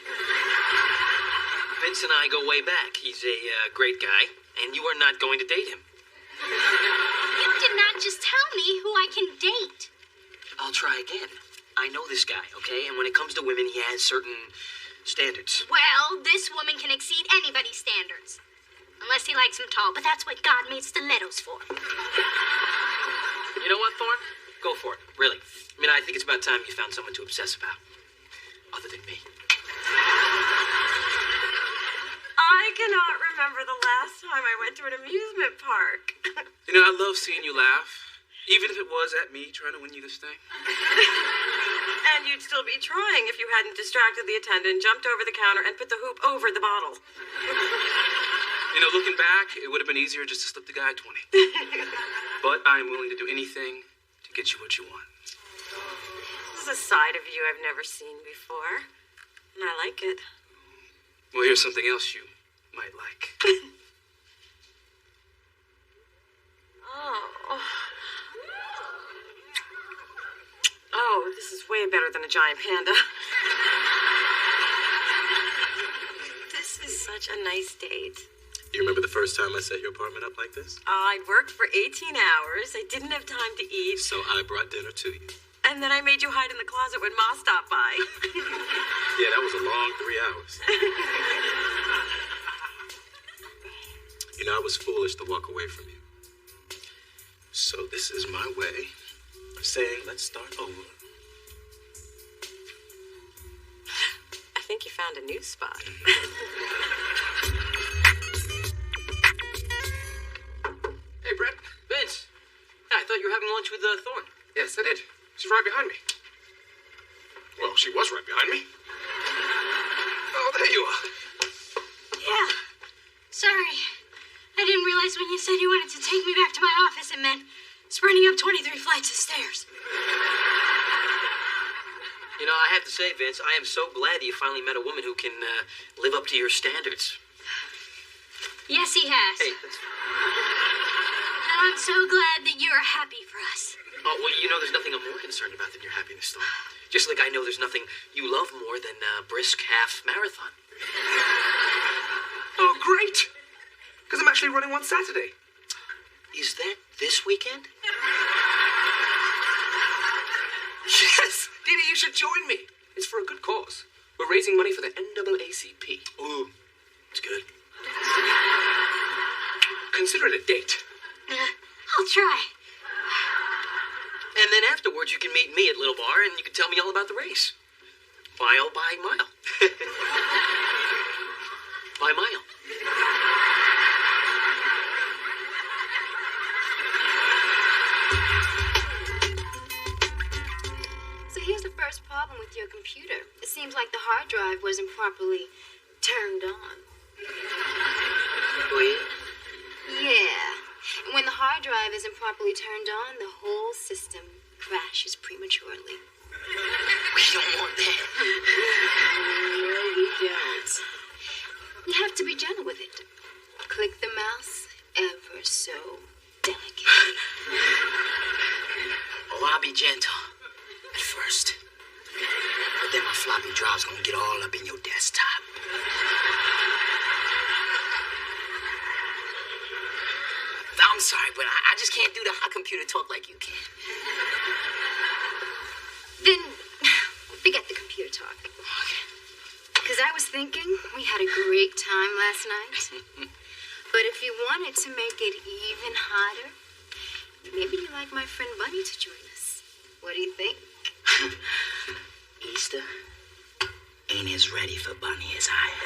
Vince and I go way back. He's a great guy, and you are not going to date him. You did not just tell me who I can date. I'll try again. I know this guy, okay? And when it comes to women, he has certain standards. Well, this woman can exceed anybody's standards. Unless he likes him tall, but that's what God made stilettos for. You know what, Thorne? Go for it, really. I mean, I think it's about time you found someone to obsess about. Other than me. I cannot remember the last time I went to an amusement park. You know, I love seeing you laugh. Even if it was at me trying to win you this thing. And you'd still be trying if you hadn't distracted the attendant, jumped over the counter, and put the hoop over the bottle. You know, looking back, it would have been easier just to slip the guy 20. But I'm willing to do anything to get you what you want. This is a side of you I've never seen before. And I like it. Well, here's something else you might like. Oh, this is way better than a giant panda. This is such a nice date. You remember the first time I set your apartment up like this? I'd worked for 18 hours. I didn't have time to eat. So I brought dinner to you. And then I made you hide in the closet when Ma stopped by. Yeah, that was a long 3 hours. You know, I was foolish to walk away from you. So this is my way of saying, let's start over. I think you found a new spot. Hey, Brett. Vince. Yeah, I thought you were having lunch with Thorne. Yes, I did. She's right behind me. Well, she was right behind me. Oh, there you are. Yeah. Sorry. I didn't realize when you said you wanted to take me back to my office it meant sprinting up 23 flights of stairs. You know, I have to say, Vince, I am so glad that you finally met a woman who can live up to your standards. Yes, he has. Hey, And I'm so glad that you're happy for us. oh, well, you know, there's nothing I'm more concerned about than your happiness, Thorne. Just like I know there's nothing you love more than a brisk half marathon. Oh, great. Because I'm actually running one Saturday. Is that this weekend? Yes! Didi, you should join me. It's for a good cause. We're raising money for the NAACP. Ooh, it's good. Consider it a date. I'll try. And then afterwards, you can meet me at Little Bar and you can tell me all about the race. Mile by mile. By mile. So here's the first problem with your computer. It seems like the hard drive wasn't properly turned on. Wait. Yeah. And when the hard drive isn't properly turned on, the whole system crashes prematurely. We don't want that. No, we don't. You have to be gentle with it. Click the mouse ever so delicately. Oh, I'll be gentle at first. But then my floppy drive's gonna get all up in your desktop. I'm sorry, but I just can't do the hot computer talk like you can. Then, forget the computer talk. Because I was thinking we had a great time last night. But if you wanted to make it even hotter, maybe you'd like my friend Bunny to join us. What do you think? Easter ain't as ready for Bunny as I am.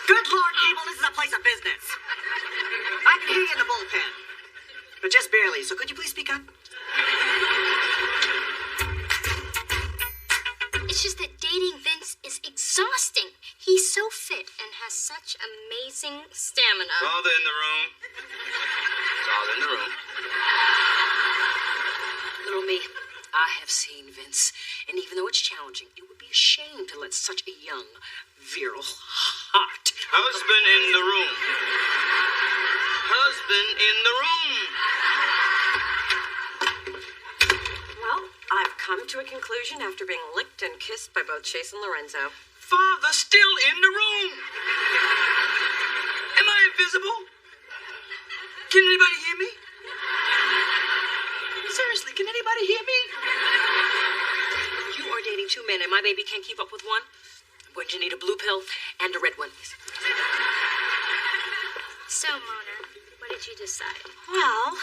Good Lord, people, this is a place of business. I can hear you in the bullpen. But just barely, so could you please speak up? It's just that dating Vince is exhausting. He's so fit and has such amazing stamina. Father in the room. Father in the room. Little me, I have seen Vince, and even though it's challenging, it would be a shame to let such a young, virile, hot Husband in the room. Husband in the room. Well, I've come to a conclusion after being licked and kissed by both Chase and Lorenzo. Father still in the room. Am I invisible? Can anybody hear me? Seriously, can anybody hear me? You are dating two men, and my baby can't keep up with one? Wouldn't you need a blue pill and a red one? So, Mona, what did you decide? Well,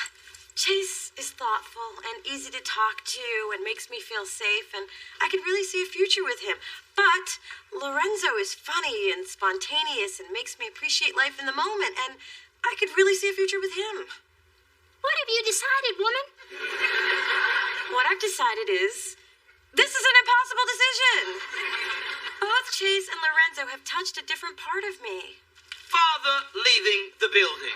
Chase is thoughtful and easy to talk to and makes me feel safe, and I can really see a future with him. But Lorenzo is funny and spontaneous and makes me appreciate life in the moment, and I could really see a future with him. What have you decided, woman? What I've decided is, this is an impossible decision. Both Chase and Lorenzo have touched a different part of me. Father leaving the building.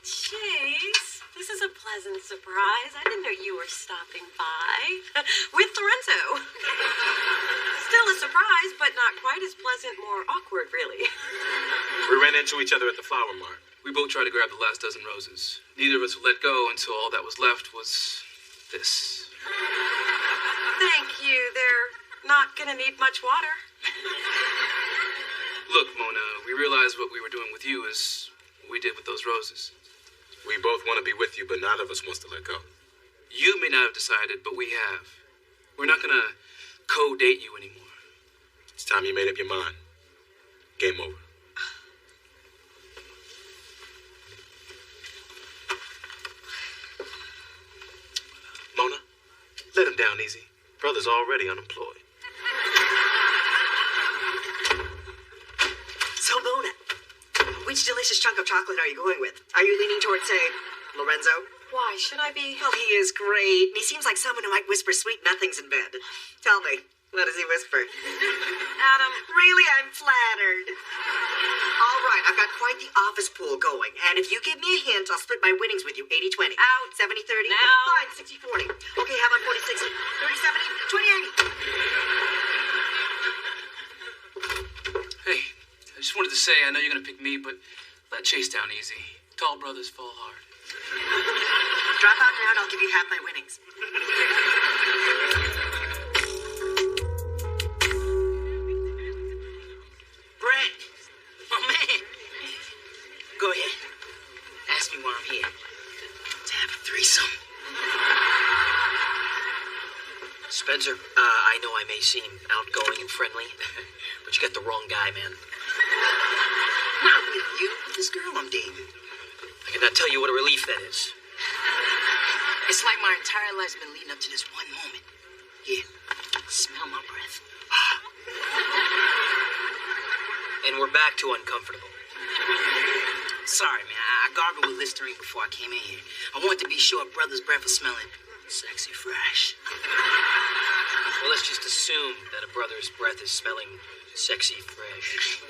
Chase, this is a pleasant surprise. I didn't know you were stopping by. With Lorenzo. Still a surprise, but not quite as pleasant, more awkward, really. We ran into each other at the flower mart. We both tried to grab the last dozen roses. Neither of us would let go until all that was left was this. Thank you. They're not gonna need much water. Look, Mona, we realized what we were doing with you is what we did with those roses. We both want to be with you, but neither of us wants to let go. You may not have decided, but we have. We're not gonna co-date you anymore. It's time you made up your mind. Game over. Mona, let him down easy. Brother's already unemployed. So, Mona, which delicious chunk of chocolate are you going with? Are you leaning towards, say, Lorenzo? Why should I be? Well, he is great. He seems like someone who might whisper sweet nothings in bed. Tell me, what does he whisper? Adam. Really, I'm flattered. All right, I've got quite the office pool going. And if you give me a hint, I'll split my winnings with you. 80-20. Out. 70-30. Now. Fine, 60-40. Okay, how about 40-60? 30-70? 20-80. Hey, I just wanted to say, I know you're gonna pick me, but let Chase down easy. Tall brothers fall hard. Drop out now and I'll give you half my winnings. Brett, my man. Go ahead. Ask me why I'm here. To have a threesome. Spencer, I know I may seem outgoing and friendly, but you got the wrong guy, man. Not with you, with this girl I'm dating. I cannot tell you what a relief that is. It's like my entire life's been leading up to this one moment. Here, smell my breath. And we're back to uncomfortable. Sorry, man. I gargled with Listerine before I came in here. I wanted to be sure brother's breath was smelling sexy fresh. Well, let's just assume that a brother's breath is smelling sexy fresh.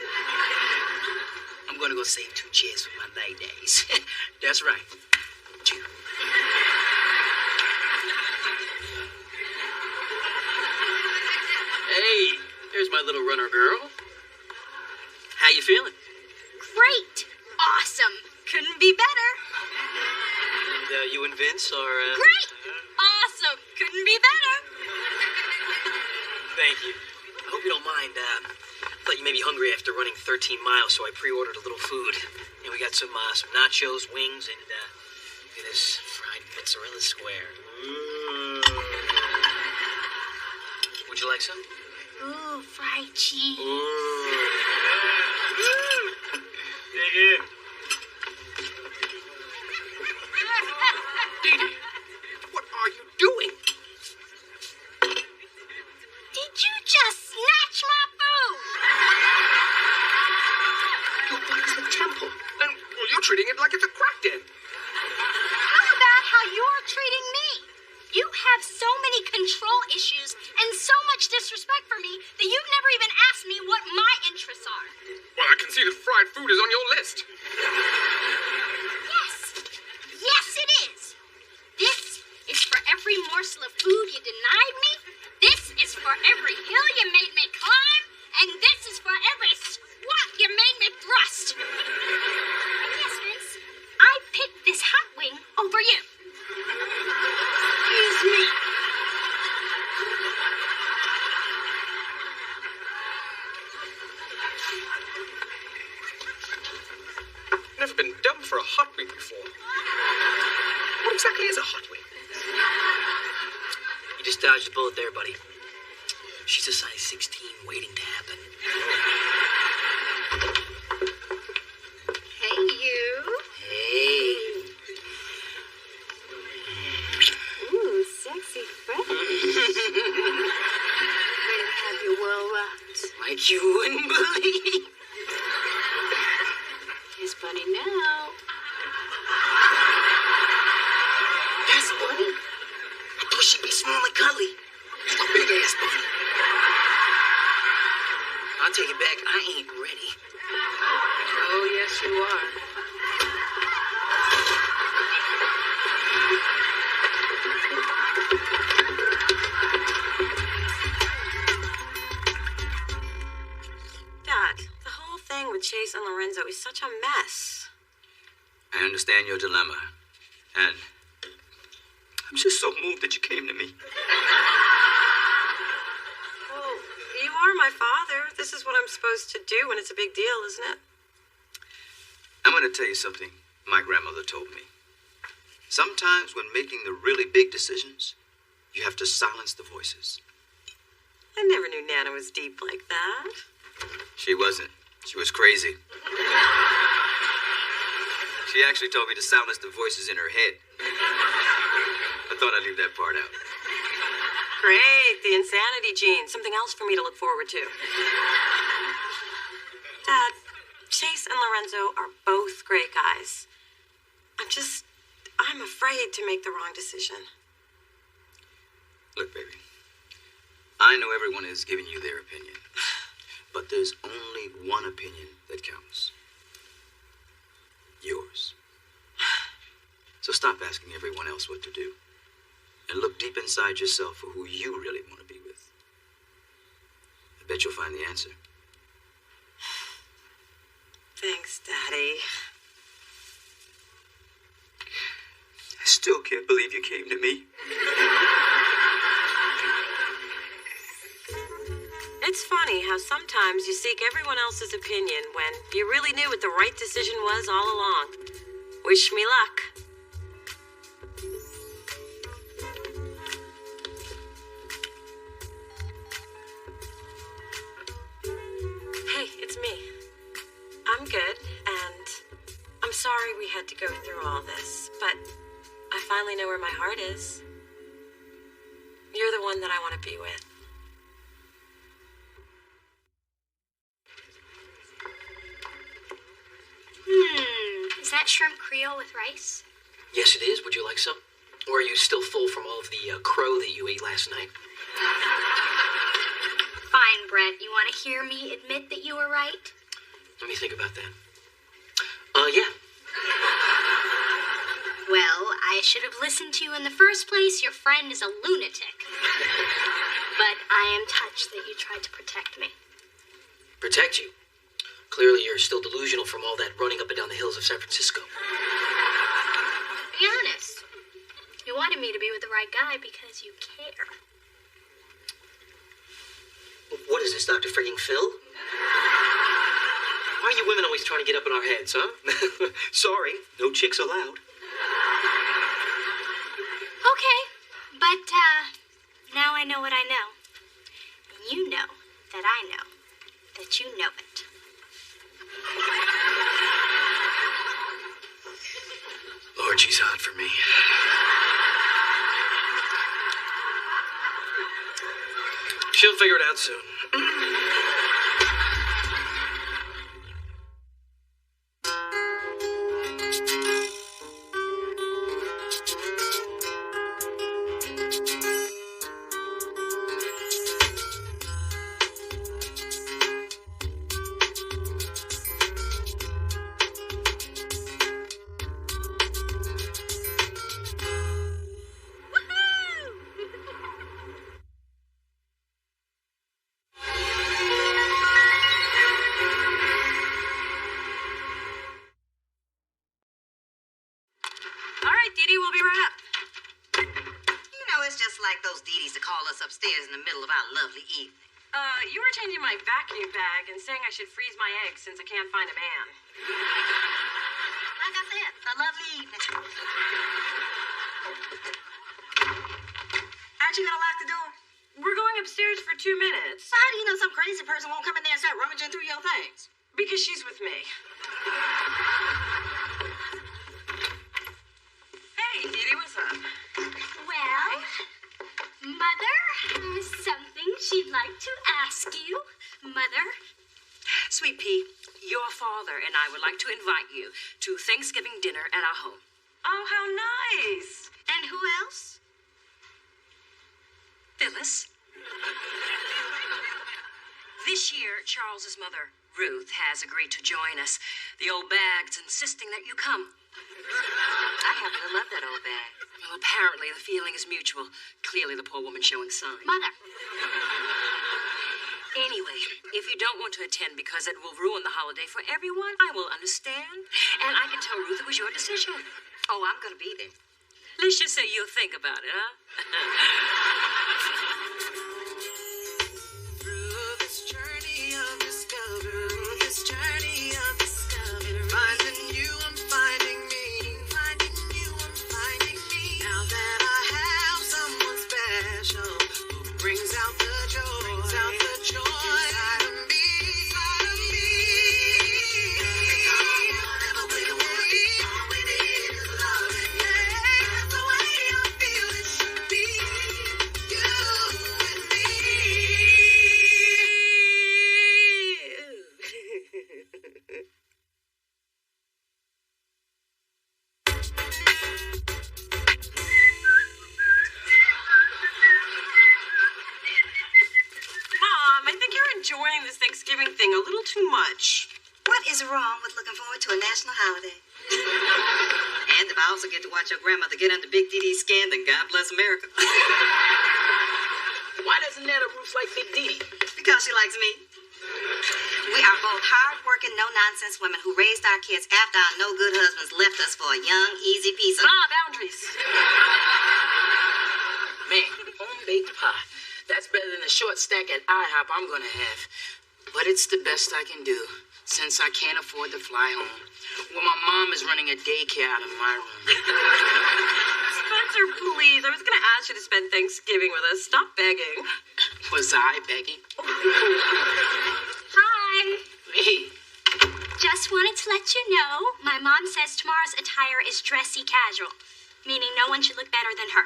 I'm gonna go save 2 cheers for my ladies. That's right. 2. Hey, there's my little runner girl. How you feeling? Great. Awesome. Couldn't be better. And you and Vince are... Great. Awesome. Couldn't be better. Thank you. I hope you don't mind. Thought you may be hungry after running 13 miles, so I pre-ordered a little food. And we got some nachos, wings, and this fried mozzarella square. Would you like some? Ooh, fried cheese. Dig in. Dee Dee, what are you doing? Did you just snatch my food? Your body's the temple, and well, you're treating it like it's a crack den. How about how you're treating me? You have so many control issues and so much disrespect for me that you've never even asked me what my interests are. Well, I can see that fried food is on your list. Yes. Yes, it is. This is for every morsel of food you denied me. This is for every hill you made me climb. And this is for every squat you made me thrust. And yes, Vince, I picked this hot wing over you. Excuse me. Never been dumb for a hot wing before. What exactly is a hot wing? You just dodged a bullet there, buddy. She's a size 16 waiting to happen. Hey, you. Hey. Ooh, sexy fresh. Ready to have your world rocked. Like you wouldn't believe. Here's Bunny now. That's Bunny? I thought she'd be small and cuddly. That's a big ass Bunny. I'll take it back. I ain't ready. Oh, yes, you are. Dad, the whole thing with Chase and Lorenzo is such a mess. I understand your dilemma, and I'm just so moved that you came to me. Well, you are my father. This is what I'm supposed to do when it's a big deal, isn't it? I'm going to tell you something my grandmother told me. Sometimes when making the really big decisions, you have to silence the voices. I never knew Nana was deep like that. She wasn't. She was crazy. She actually told me to silence the voices in her head. I thought I'd leave that part out. Great, the insanity gene. Something else for me to look forward to. Dad, Chase and Lorenzo are both great guys. I'm afraid to make the wrong decision. Look, baby, I know everyone is giving you their opinion, but there's only one opinion that counts. Yours. So stop asking everyone else what to do, and look deep inside yourself for who you really want to be with. I bet you'll find the answer. Thanks, Daddy. I still can't believe you came to me. It's funny how sometimes you seek everyone else's opinion when you really knew what the right decision was all along. Wish me luck. Hey, it's me. I'm good, and I'm sorry we had to go through all this, but I finally know where my heart is. You're the one that I want to be with. Is that shrimp Creole with rice? Yes, it is. Would you like some? Or are you still full from all of the crow that you ate last night? Fine, Brett. You want to hear me admit that you were right? Let me think about that. Yeah. Well, I should have listened to you in the first place. Your friend is a lunatic. But I am touched that you tried to protect me. Protect you? Clearly you're still delusional from all that running up and down the hills of San Francisco. Be honest. You wanted me to be with the right guy because you care. What is this, Dr. Frigging Phil? Why are you women always trying to get up in our heads, huh? Sorry, no chicks allowed. Okay, but now I know what I know. And you know that I know that you know it. Lord, she's hot for me. She'll figure it out soon. Upstairs in the middle of our lovely evening. You were changing my vacuum bag and saying I should freeze my eggs since I can't find a man. Like I said, a lovely evening. Aren't you gonna lock the door? We're going upstairs for 2 minutes. So how do you know some crazy person won't come in there and start rummaging through your things? Because she's with me. Hey, Didi, what's up? Well, Mother has something she'd like to ask you. Mother? Sweet Pea, your father and I would like to invite you to Thanksgiving dinner at our home. Oh, how nice. And who else? Phyllis. This year, Charles's mother, Ruth, has agreed to join us. The old bag's insisting that you come. I happen to love that old bag. Well, apparently the feeling is mutual. Clearly the poor woman showing signs. Mother. Anyway, if you don't want to attend because it will ruin the holiday for everyone, I will understand. And I can tell Ruth it was your decision. Oh, I'm going to be there. Let's just say you'll think about it, huh? Through this journey of discovery, finding you, I'm finding me. Finding you, I'm finding me. Now that I have someone special who brings out the joy, inside of me. Never wait away. All we need is love. Yeah, that's the way I feel it should be. You and me. Mom, I think you're enjoying this Thanksgiving thing a little too much. What is wrong with looking forward to a national holiday? And if I also get to watch your grandmother get under Big Dee Dee's skin, then God bless America. Why doesn't Nana Ruth like Big Dee Dee? Because she likes me. We are both hard-working, no-nonsense women who raised our kids after our no-good husbands left us for a young, easy piece of... boundaries. Man, home-baked pie. That's better than the short stack at IHOP I'm gonna have. But it's the best I can do, since I can't afford to fly home. Well, my mom is running a daycare out of my room. Spencer, please. I was going to ask you to spend Thanksgiving with us. Stop begging. Was I begging? Hi. Hey. Just wanted to let you know, my mom says tomorrow's attire is dressy casual, meaning no one should look better than her.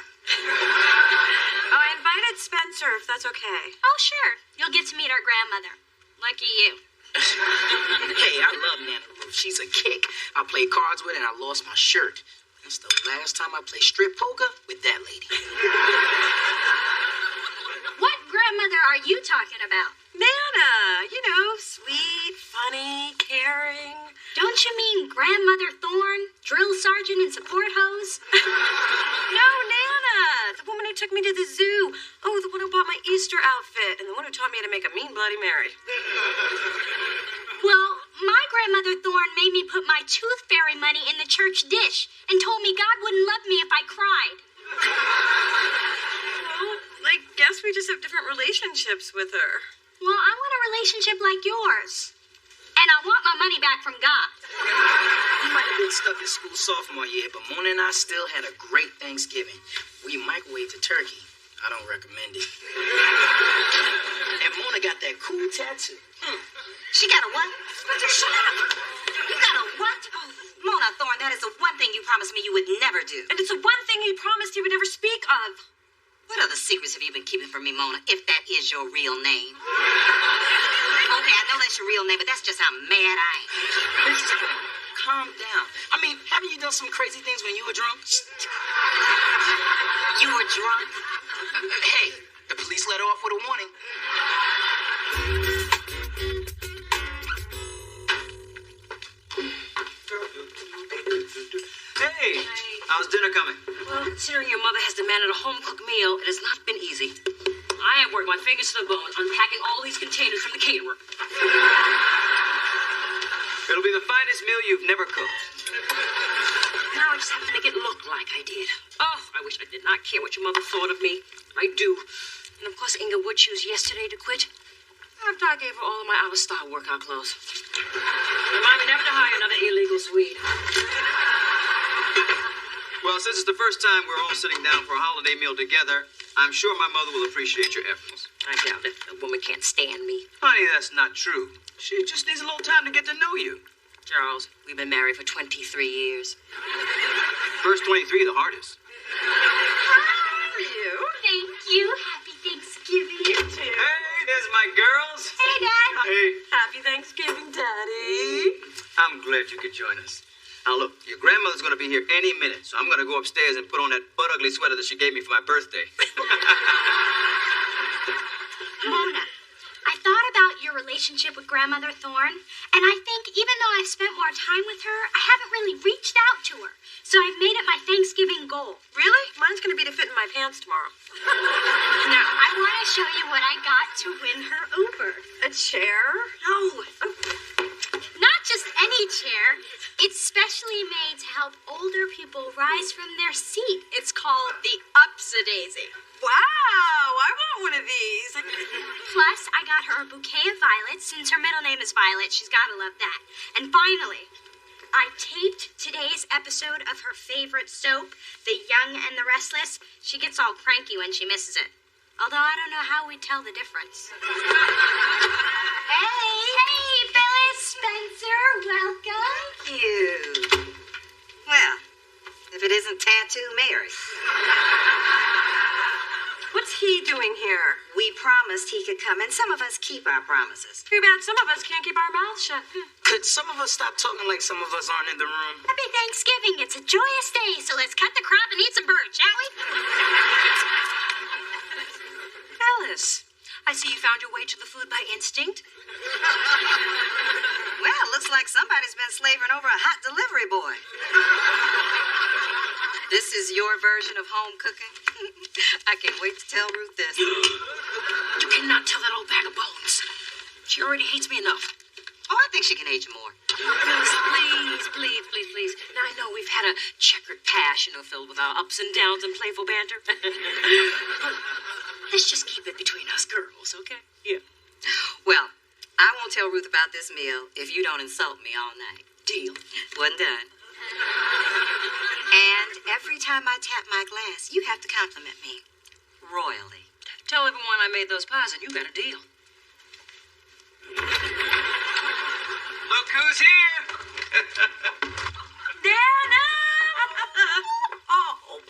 Oh, I invited Spencer, if that's okay. Oh, sure. You'll get to meet our grandmother. Lucky you. Hey, I love Nana Ruth. She's a kick. I played cards with her and I lost my shirt. That's the last time I played strip poker with that lady. What grandmother are you talking about? Nana, you know, sweet, funny, caring. Don't you mean Grandmother Thorne, drill sergeant and support hose? No, Nana, the woman who took me to the zoo. Oh, the one who bought my Easter outfit, and the one who taught me how to make a mean Bloody Mary. Well, my grandmother Thorne made me put my tooth fairy money in the church dish and told me God wouldn't love me if I cried. Well, I guess we just have different relationships with her. Well, I want a relationship like yours. And I want my money back from God. We might have been stuck in school sophomore year, but Mona and I still had a great Thanksgiving. We microwaved a turkey. I don't recommend it. And Mona got that cool tattoo. She got a what? Shut up. You got a what? Mona Thorne, that is the one thing you promised me you would never do. And it's the one thing he promised he would never speak of. What other secrets have you been keeping from me, Mona, if that is your real name? Okay, I know that's your real name, but that's just how mad I am. Calm down. I mean, haven't you done some crazy things when you were drunk? You were drunk? Hey, the police let her off with a warning. Hey, how's dinner coming? Well, considering your mother has demanded a home-cooked meal, it has not been easy. I have worked my fingers to the bone unpacking all these containers from the caterer. It'll be the finest meal you've never cooked. Now I just have to make it look like I did. Oh, I wish I did not care what your mother thought of me. I do. And of course, Inga would choose yesterday to quit after I gave her all of my out-of-style workout clothes. Remind me never to hire another illegal Swede. Well, since it's the first time we're all sitting down for a holiday meal together, I'm sure my mother will appreciate your efforts. I doubt it. A woman can't stand me. Honey, that's not true. She just needs a little time to get to know you. Charles, we've been married for 23 years. First 23, the hardest. How are you? Thank you. Happy Thanksgiving. You too. Hey, there's my girls. Hey, Dad. Hey. Happy Thanksgiving, Daddy. I'm glad you could join us. Now, look, your grandmother's going to be here any minute, so I'm going to go upstairs and put on that butt-ugly sweater that she gave me for my birthday. Mona, I thought about your relationship with Grandmother Thorne, and I think even though I've spent more time with her, I haven't really reached out to her. So I've made it my Thanksgiving goal. Really? Mine's going to be to fit in my pants tomorrow. Now, I want to show you what I got to win her over. A chair? No. Not just any chair. It's specially made to help older people rise from their seat. It's called the Upsadaisy. Wow, I want one of these. Plus, I got her a bouquet of violets. Since her middle name is Violet, she's got to love that. And finally, I taped today's episode of her favorite soap, The Young and the Restless. She gets all cranky when she misses it. Although I don't know how we tell the difference. Hey, Phyllis, Spencer, welcome. Thank you. Well, if it isn't Tattoo Mary. What's he doing here? We promised he could come, and some of us keep our promises. Too bad some of us can't keep our mouths shut. Could some of us stop talking like some of us aren't in the room? Happy Thanksgiving. It's a joyous day, so let's cut the crap and eat some bird, shall we? Phyllis, I see you found your way to the food by instinct. Well, looks like somebody's been slaving over a hot delivery boy. This is your version of home cooking? I can't wait to tell Ruth this. You cannot tell that old bag of bones. She already hates me enough. think she can age you more. Please. Now, I know we've had a checkered past, filled with our ups and downs and playful banter. But let's just keep it between us girls, okay? Yeah. Well, I won't tell Ruth about this meal if you don't insult me all night. Deal. One done. And every time I tap my glass, you have to compliment me royally. Tell everyone I made those pies and you got a deal. Look who's here! Nana! Oh,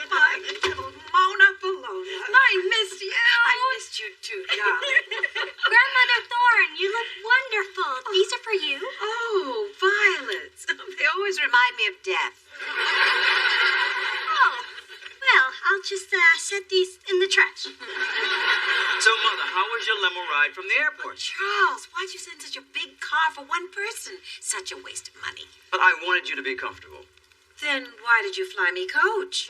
my little Mona Bologna. I missed you. I missed you too, darling. Grandmother Thorne, you look wonderful. These are for you. Oh, violets. They always remind me of death. Oh, well, I'll just set these in the trash. So, Mother, how was your limo ride from the airport? Charles, why'd you send such a big car for one person? Such a waste of money. But I wanted you to be comfortable. Then why did you fly me coach?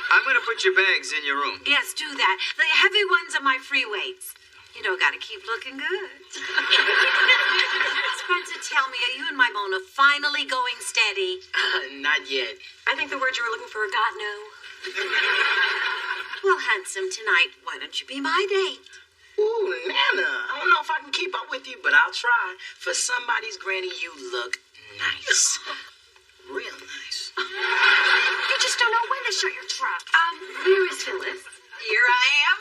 I'm going to put your bags in your room. Yes, do that. The heavy ones are my free weights. Gotta keep looking good. Spencer, tell me, are you and my Mona finally going steady? Not yet. I think the word you were looking for got no. Well, handsome, tonight, why don't you be my date? Ooh, Nana, I don't know if I can keep up with you, but I'll try. For somebody's granny, you look nice. Real nice. You just don't know when to shut your trap. Where is Phyllis? Here I am.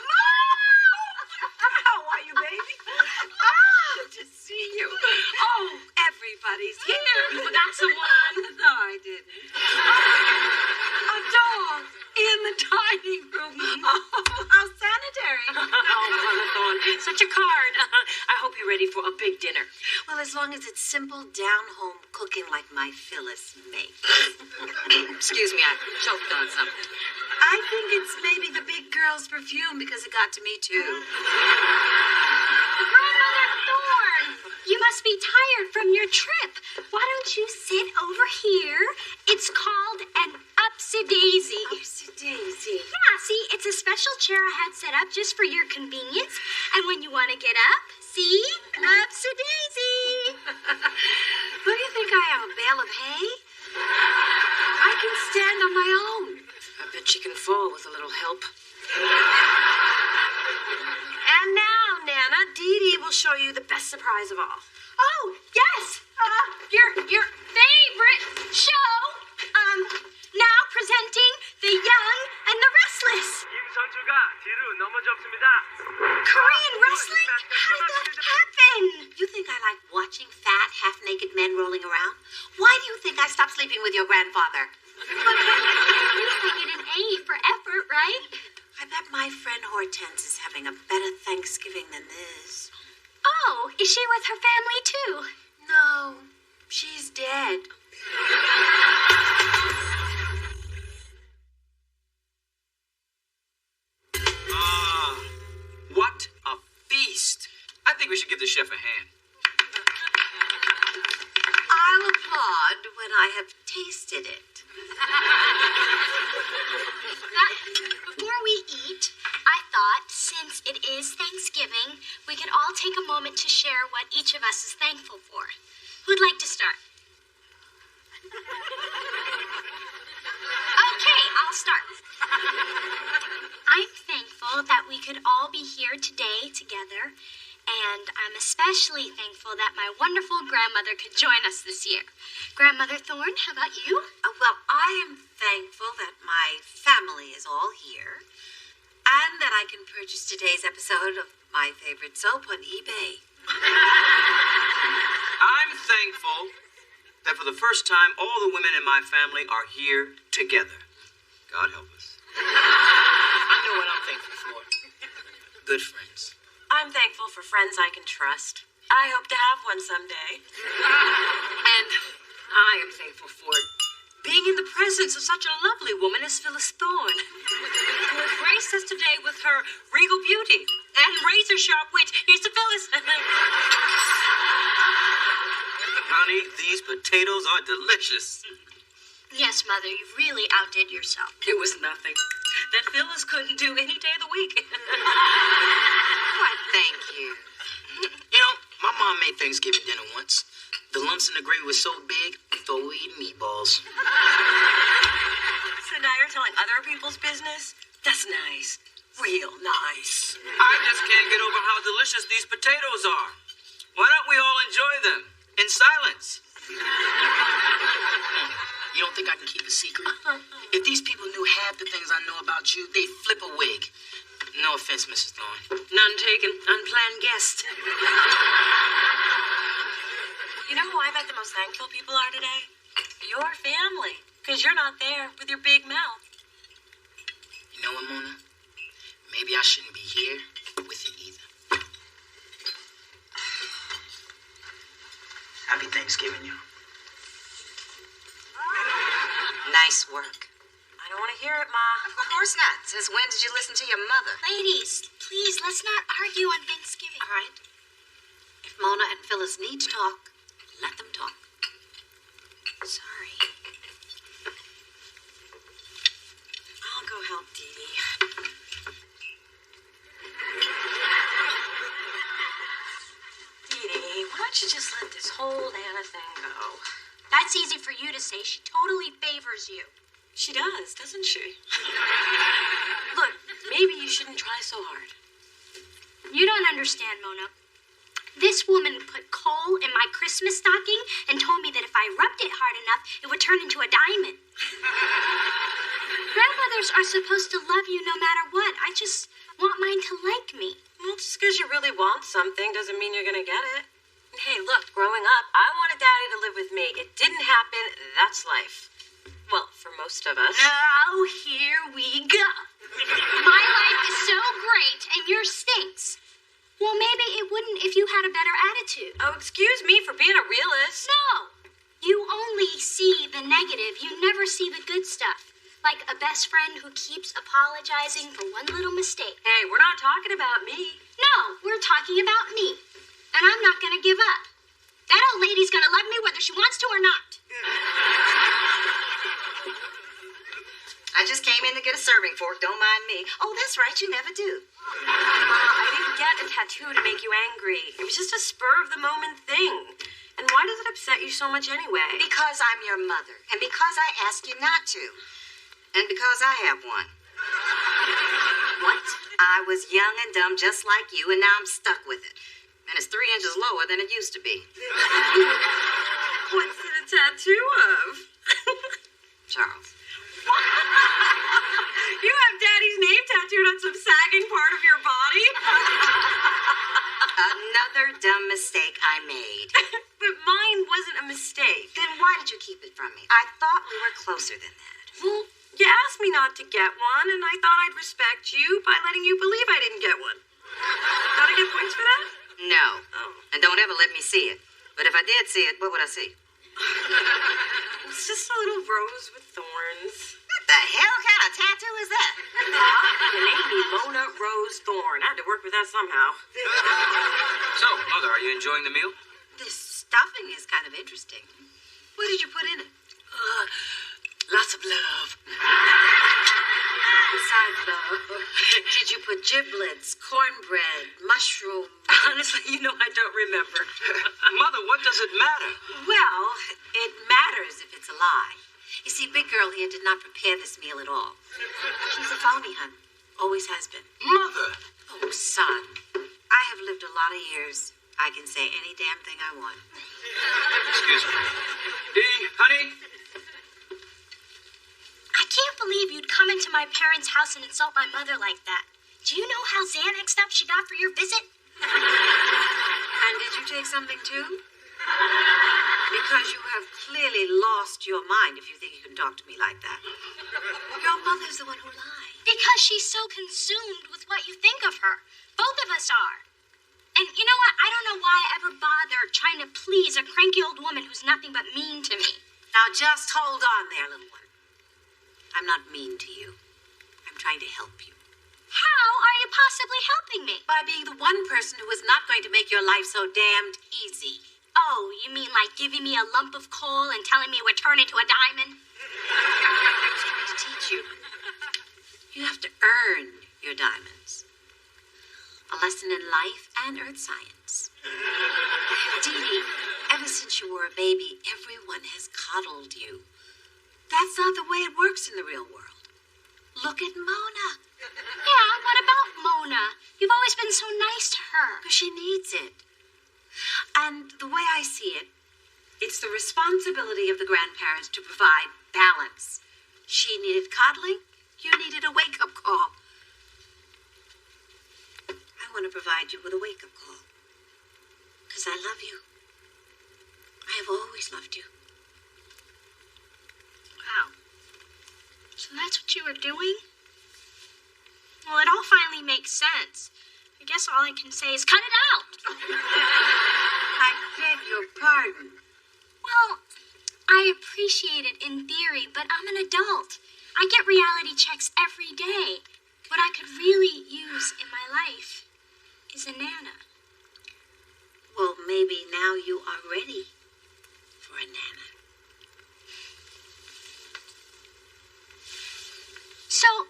How are you, baby? Good to see you. Oh, everybody's here. You forgot someone. No, I didn't. A dog in the dining room. Oh, how sanitary. Oh, Mother Thorne, such a card. I hope you're ready for a big dinner. Well, as long as it's simple, down-home cooking like my Phyllis makes. Excuse me, I choked on something. I think it's maybe the big girl's perfume because it got to me, too. Grandmother Thorne, you must be tired from your trip. Why don't you sit over here? It's called an upsy-daisy. Upsy-daisy? Yeah, see, it's a special chair I had set up just for your convenience. And when you want to get up, see? Upsy-daisy. What do you think I am, a bale of hay? I can stand on my own. I bet you can fall with a little help. And now, Nana, Dee Dee will show you the best surprise of all. Oh, yes. Your favorite show. Now presenting The Young and the Restless. Korean wrestling? How did that happen? You think I like watching fat, half-naked men rolling around? Why do you think I stopped sleeping with your grandfather? You get an A for effort, right? I bet my friend Hortense is having a better Thanksgiving than this. Oh, is she with her family too? No, she's dead. What a feast! I think we should give the chef a hand. I'll applaud when I have tasted it. Before we eat, I thought, since it is Thanksgiving, we could all take a moment to share what each of us is thankful for. Who'd like to start? Okay, I'll start. I'm thankful that we could all be here today together, and I'm especially thankful that my wonderful grandmother could join us this year. Grandmother Thorne, how about you? Well, I am thankful that my family is all here, and that I can purchase today's episode of my favorite soap on eBay. I'm thankful that for the first time, all the women in my family are here together. God help us. I know what I'm thankful for. Good friends. I'm thankful for friends I can trust. I hope to have one someday. And I am thankful for being in the presence of such a lovely woman as Phyllis Thorne, who has graced us today with her regal beauty and razor-sharp wit. Here's to Phyllis. Honey, these potatoes are delicious. Yes, Mother, you really outdid yourself. It was nothing. That Phyllis couldn't do any day of the week. Why, thank you. You know, Thanksgiving dinner once. The lumps in the gravy were so big, I thought we were eating meatballs. So now you're telling other people's business? That's nice. Real nice. I just can't get over how delicious these potatoes are. Why don't we all enjoy them in silence? You don't think I can keep a secret? If these people knew half the things I know about you, they'd flip a wig. No offense, Mrs. Thorne. None taken. Unplanned guest. You know who I bet the most thankful people are today? Your family. Because you're not there with your big mouth. You know what, Mona? Maybe I shouldn't be here with you either. Happy Thanksgiving, you. Nice work. I don't want to hear it, Ma. Of course not. Since when did you listen to your mother? Ladies, please, let's not argue on Thanksgiving. All right. If Mona and Phyllis need to talk, let them talk. Sorry. I'll go help Dee Dee. Dee Dee, why don't you just let this whole Anna thing go? That's easy for you to say. She totally favors you. She does, doesn't she? Look, maybe you shouldn't try so hard. You don't understand, Mona. This woman put coal in my Christmas stocking and told me that if I rubbed it hard enough, it would turn into a diamond. Grandmothers are supposed to love you no matter what. I just want mine to like me. Well, just because you really want something doesn't mean you're going to get it. Hey, look, growing up, I wanted Daddy to live with me. It didn't happen. That's life. Well, for most of us. Oh, here we go. My life is so great and yours stinks. Well, maybe it wouldn't if you had a better attitude. Oh, excuse me for being a realist. No. You only see the negative. You never see the good stuff. Like a best friend who keeps apologizing for one little mistake. Hey, we're not talking about me. No, we're talking about me. And I'm not going to give up. That old lady's going to love me whether she wants to or not. I just came in to get a serving fork. Don't mind me. Oh, that's right. You never do. I didn't get a tattoo to make you angry. It was just a spur-of-the-moment thing. And why does it upset you so much anyway? Because I'm your mother. And because I asked you not to. And because I have one. What? I was young and dumb just like you, and now I'm stuck with it. And it's 3 inches lower than it used to be. What's it a tattoo of? Charles. You have Daddy's name tattooed on some sagging part of your body? Another dumb mistake I made. But mine wasn't a mistake. Then why did you keep it from me? I thought we were closer than that. Well, you asked me not to get one, and I thought I'd respect you by letting you believe I didn't get one. Gotta get points for that? No. Oh. And don't ever let me see it. But if I did see it, what would I see? It's just a little rose with thorns. What the hell kind of tattoo is that? The name Mona Rose Thorne. I had to work with that somehow. So, Mother, are you enjoying the meal? This stuffing is kind of interesting. What did you put in it? Lots of love. Besides love, did you put giblets, cornbread, mushroom? Honestly, you know I don't remember. Mother, what does it matter? Well, it matters if it's a lie. You see, Big Girl here did not prepare this meal at all. She's a phony, hun. Always has been. Mother! Oh, son. I have lived a lot of years. I can say any damn thing I want. Excuse me. Dee, honey? I can't believe you'd come into my parents' house and insult my mother like that. Do you know how Xanaxed up she got for your visit? And did you take something too? Because you have clearly lost your mind if you think you can talk to me like that. Your mother's the one who lied. Because she's so consumed with what you think of her. Both of us are. And you know what? I don't know why I ever bother trying to please a cranky old woman who's nothing but mean to me. Now just hold on there, little one. I'm not mean to you. I'm trying to help you. How are you possibly helping me? By being the one person who is not going to make your life so damned easy. Oh, you mean like giving me a lump of coal and telling me it would turn into a diamond? I'm trying to teach you. You have to earn your diamonds. A lesson in life and earth science. Dee Dee, ever since you were a baby, everyone has coddled you. That's not the way it works in the real world. Look at Mona. Yeah, what about Mona? You've always been so nice to her. Because she needs it. And the way I see it, it's the responsibility of the grandparents to provide balance. She needed coddling. You needed a wake-up call. I want to provide you with a wake-up call. Because I love you. I have always loved you. Wow. So that's what you were doing? Well, it all finally makes sense. I guess all I can say is cut it out. I beg your pardon. Well, I appreciate it in theory, but I'm an adult. I get reality checks every day. What I could really use in my life is a Nana. Well, maybe now you are ready for a Nana. So,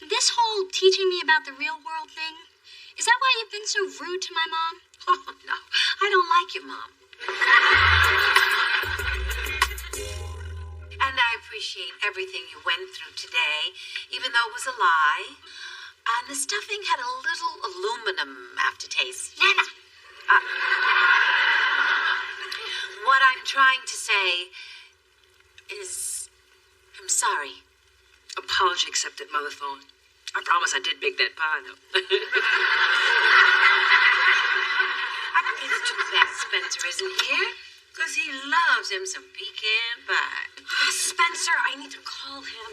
this whole teaching me about the real world thing, is that why you've been so rude to my mom? Oh, no. I don't like your mom. And I appreciate everything you went through today, even though it was a lie. And the stuffing had a little aluminum aftertaste. Nana! What I'm trying to say is, I'm sorry. Apology accepted, Mother Thorne. I promise I did bake that pie, though. It's too bad Spencer isn't here, because he loves him some pecan pie. Spencer, I need to call him.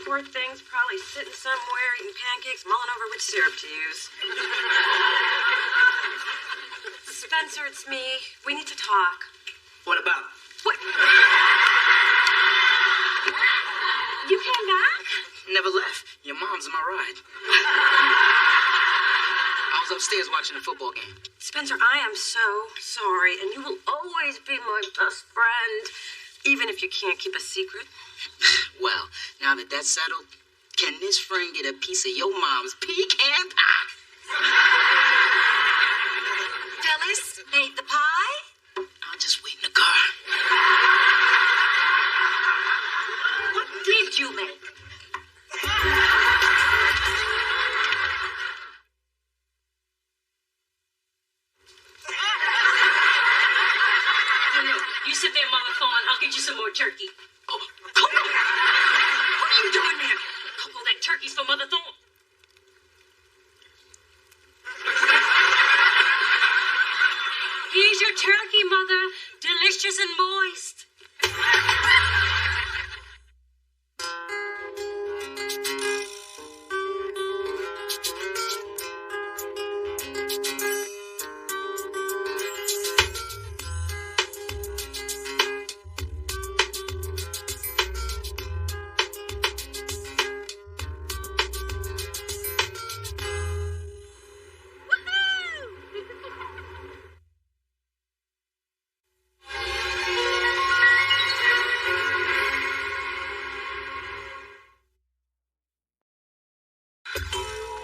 Poor thing's probably sitting somewhere eating pancakes, mulling over which syrup to use. Spencer, it's me. We need to talk. What about? What? You came back? Never left. Your mom's in my ride. I was upstairs watching the football game. Spencer, I am so sorry, and you will always be my best friend, even if you can't keep a secret. Well, now that that's settled, can this friend get a piece of your mom's pecan pie? Phyllis made the pie? I'll just wait in the car. What did you make? You sit there, Mother Thorne. I'll get you some more turkey. Oh, Coco! What are you doing there? Coco, that turkey's for Mother Thorne. Here's your turkey, Mother. Delicious and moist.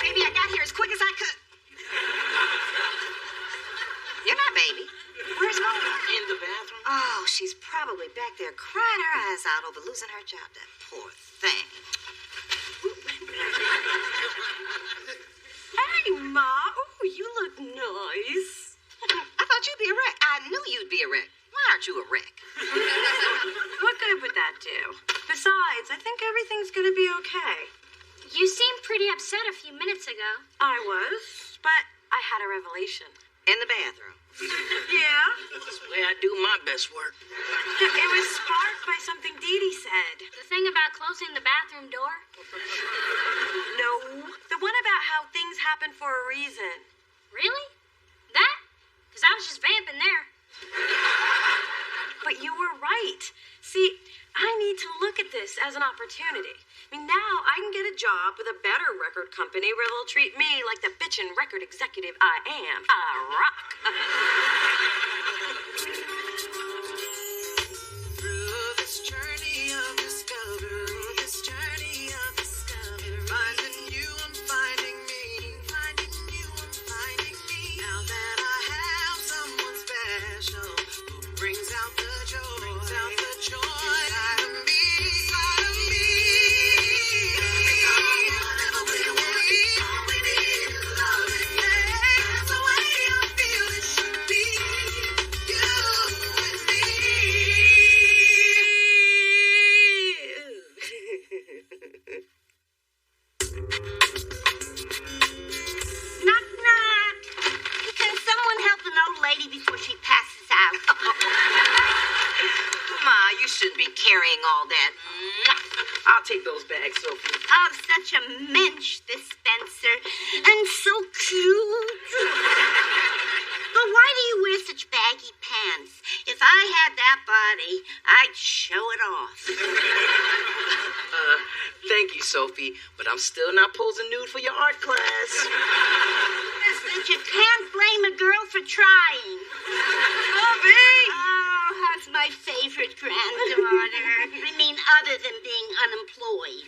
Baby, I got here as quick as I could. You're not baby. Where's Mona? In the bathroom? Oh, she's probably back there crying her eyes out over losing her job. That poor thing. Hey, Ma. Oh, you look nice. I thought you'd be a wreck. I knew you'd be a wreck. Why aren't you a wreck? What good would that do? Besides, I think everything's gonna be okay. You seemed pretty upset a few minutes ago. I was, but I had a revelation. In the bathroom. Yeah? That's the way I do my best work. It was sparked by something Dee Dee said. The thing about closing the bathroom door? No. The one about how things happen for a reason. Really? That? Because I was just vamping there. But you were right. See, I need to look at this as an opportunity. I mean, now I can get a job with a better record company where they'll treat me like the bitchin' record executive I am. I rock. Through this journey of discovery, finding you and finding me, now that I have someone special. take those bags, Sophie. Oh, such a mensch, this Spencer. And so cute. But why do you wear such baggy pants? If I had that body, I'd show it off. Thank you, Sophie, but I'm still not posing nude for your art class. But you can't blame a girl for trying. Bobby! Oh, how's my favorite granddaughter? I mean, other than being unemployed.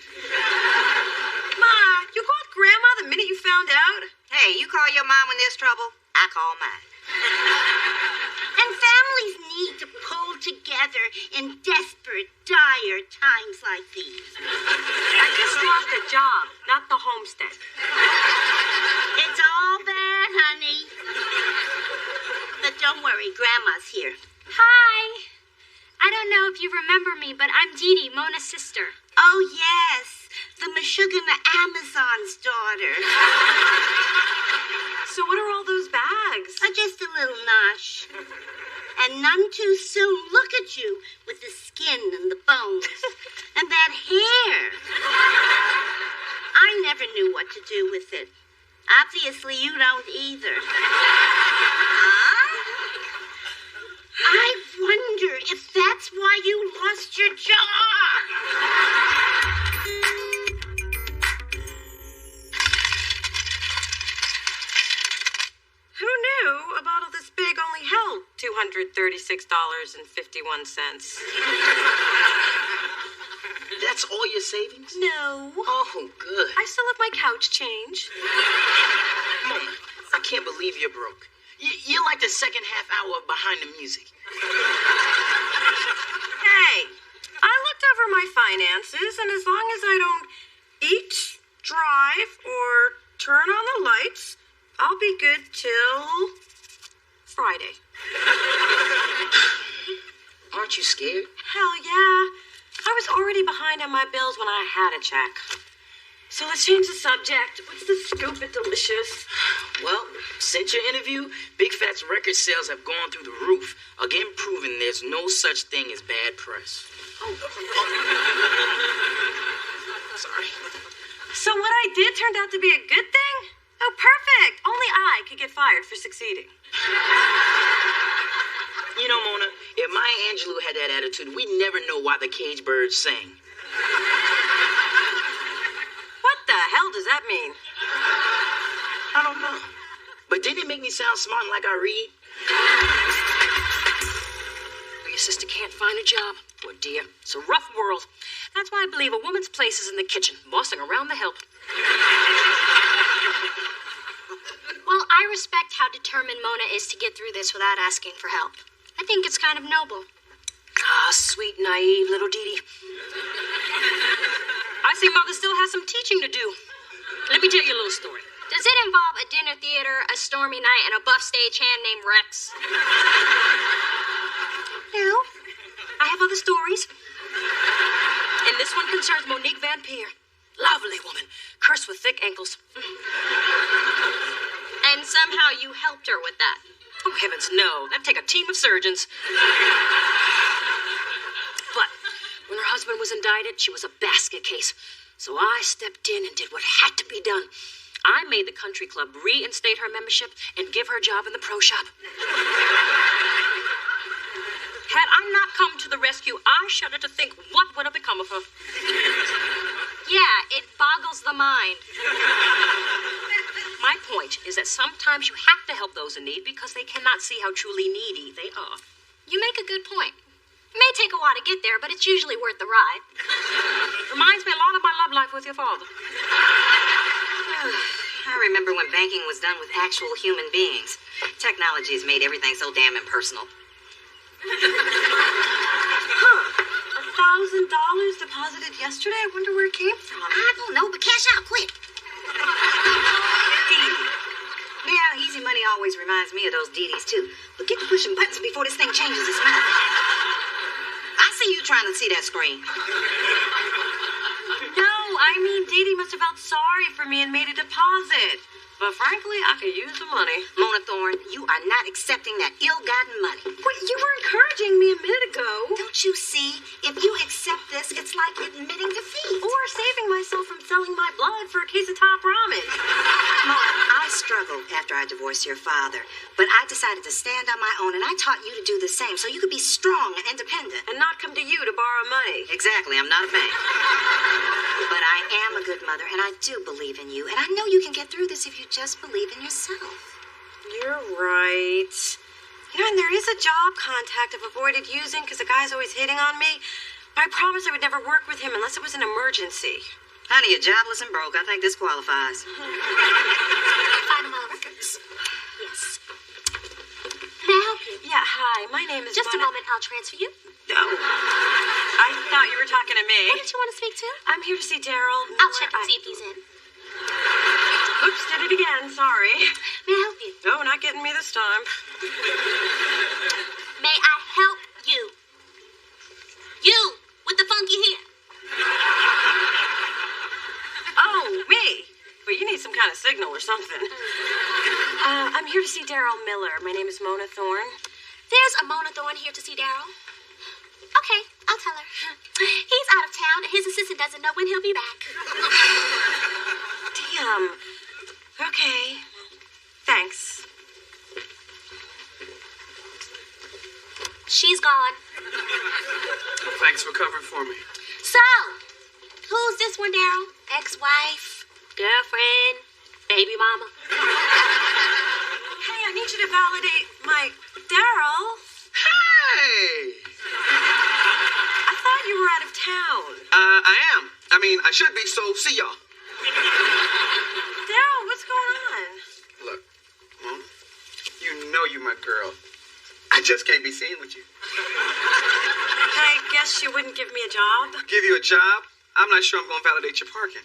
Ma, you called Grandma the minute you found out? Hey, you call your mom when there's trouble, I call mine. And families need to pull together in desperate, dire times like these. I just lost a job, not the homestead. It's all bad, honey. But don't worry, Grandma's here. Hi. I don't know if you remember me, but I'm Dee Dee, Mona's sister. Oh, yes. The Meshuggah Amazon's daughter. So what are all those bags? Just a little nosh. And none too soon. Look at you with the skin and the bones. And that hair. I never knew what to do with it. Obviously, you don't either. I wonder if that's why you lost your job. Who knew a bottle this big only held $236.51? That's all your savings? No. Oh, good. I still have my couch change. Mona, I can't believe you're broke. You're like the second half hour behind the music. Hey, I looked over my finances, and as long as I don't eat, drive, or turn on the lights, I'll be good till Friday. Aren't you scared? Hell yeah. I was already behind on my bills when I had a check. So let's change the subject. What's the scoop at Delicious? Well, since your interview, Big Fat's record sales have gone through the roof, again proving there's no such thing as bad press. Sorry. So what I did turned out to be a good thing? Oh, perfect. Only I could get fired for succeeding. You know, Mona, if Maya Angelou had that attitude, we'd never know why the cage birds sang. What the hell does that mean? I don't know. But didn't it make me sound smart like I read? Your sister can't find a job. Poor dear. It's a rough world. That's why I believe a woman's place is in the kitchen, bossing around the help. Well, I respect how determined Mona is to get through this without asking for help. I think it's kind of noble. Ah, sweet, naive little Dee Dee. I see Mother still has some teaching to do. Let me tell you a little story. Does it involve a dinner theater, a stormy night, and a buff stagehand named Rex? No, I have other stories. And this one concerns Monique Van Peer. Lovely woman, cursed with thick ankles. And somehow you helped her with that. Oh, heavens, no. That'd take a team of surgeons. But when her husband was indicted, she was a basket case. So I stepped in and did what had to be done. I made the country club reinstate her membership and give her a job in the pro shop. Had I not come to the rescue, I shudder to think what would have become of her. Yeah, it boggles the mind. My point is that sometimes you have to help those in need because they cannot see how truly needy they are. You make a good point. It may take a while to get there, but it's usually worth the ride. Reminds me a lot of my love life with your father. I remember when banking was done with actual human beings. Technology has made everything so damn impersonal. $1,000 deposited yesterday? I wonder where it came from. I don't know, but cash out quick. Yeah, easy money always reminds me of those Dee-Dees, too. But get to pushing buttons before this thing changes its mind. I see you trying to see that screen. No, I mean Dee Dee must have felt sorry for me and made a deposit. but frankly, I could use the money. Mona Thorne, you are not accepting that ill-gotten money. Wait, you were encouraging me a minute ago. Don't you see? If you accept this, it's like admitting defeat. Or saving myself from selling my blood for a case of top ramen. Mona, I struggled after I divorced your father, but I decided to stand on my own, and I taught you to do the same so you could be strong and independent. And not come to you to borrow money. Exactly, I'm not a bank. But I am a good mother, and I do believe in you, and I know you can get through this if you just believe in yourself. You're right. You know, and there is a job contact I've avoided using because the guy's always hitting on me. But I promised I would never work with him unless it was an emergency. Honey, you're jobless and broke. I think this qualifies. Final records. Yes. May I help you? Yeah, hi. My name is Just a moment. I'll transfer you. Oh. I thought you were talking to me. What did you want to speak to? I'm here to see Daryl. I'll check and see if he's in. Oops, did it again. Sorry. May I help you? No, not getting me this time. May I help you? You with the funky hair. Oh, me? Well, you need some kind of signal or something. I'm here to see Daryl Miller. My name is Mona Thorne. There's a Mona Thorne here to see Daryl. Okay, I'll tell her. He's out of town, and his assistant doesn't know when he'll be back. Damn. Okay. Thanks. She's gone. Thanks for covering for me. So, who's this one, Daryl? Ex-wife? Girlfriend? Baby mama? Hey, I need you to validate my... Daryl? Hey! I thought you were out of town. I am. I mean, I should be, so see y'all. Daryl, what's going on? Look, Mom, you know you're my girl. I just can't be seen with you. I guess you wouldn't give me a job? Give you a job? I'm not sure I'm going to validate your parking.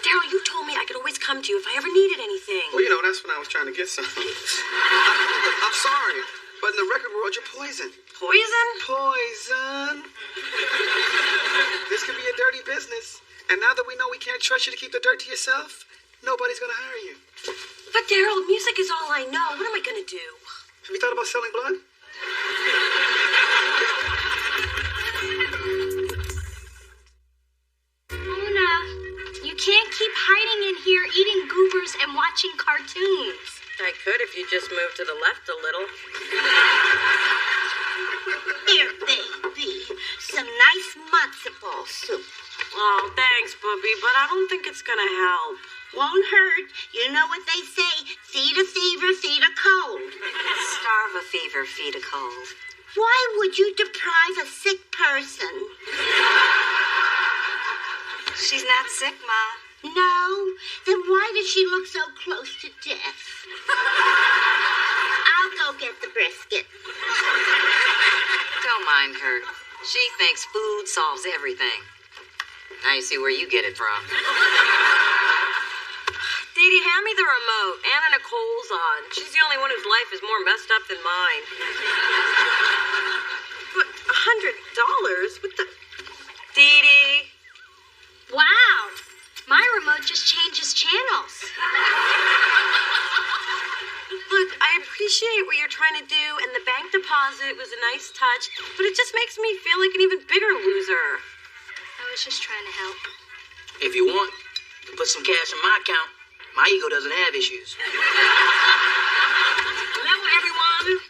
Daryl, you told me I could always come to you if I ever needed anything. Well, you know, that's when I was trying to get some. I'm sorry, but in the record world, you're poison. Poison? Poison. This could be a dirty business. And now that we know we can't trust you to keep the dirt to yourself, nobody's going to hire you. But Daryl, music is all I know. What am I going to do? Have you thought about selling blood? Mona, you can't keep hiding in here eating goobers and watching cartoons. I could if you just moved to the left a little. Here, baby. Some nice matzo ball soup. Oh, thanks, Booby, but I don't think it's gonna help. Won't hurt. You know what they say. Feed a fever, feed a cold. Starve a fever, feed a cold. Why would you deprive a sick person? She's not sick, Ma. No? Then why does she look so close to death? I'll go get the brisket. Don't mind her. She thinks food solves everything. Now you see where you get it from. Dee Dee, hand me the remote. Anna Nicole's on. She's the only one whose life is more messed up than mine. But $100? What the... Dee Dee. Wow. My remote just changes channels. Look, I appreciate what you're trying to do, and the bank deposit was a nice touch, but it just makes me feel like an even bigger loser. I was just trying to help. If you want, put some cash in my account. My ego doesn't have issues. Hello, everyone.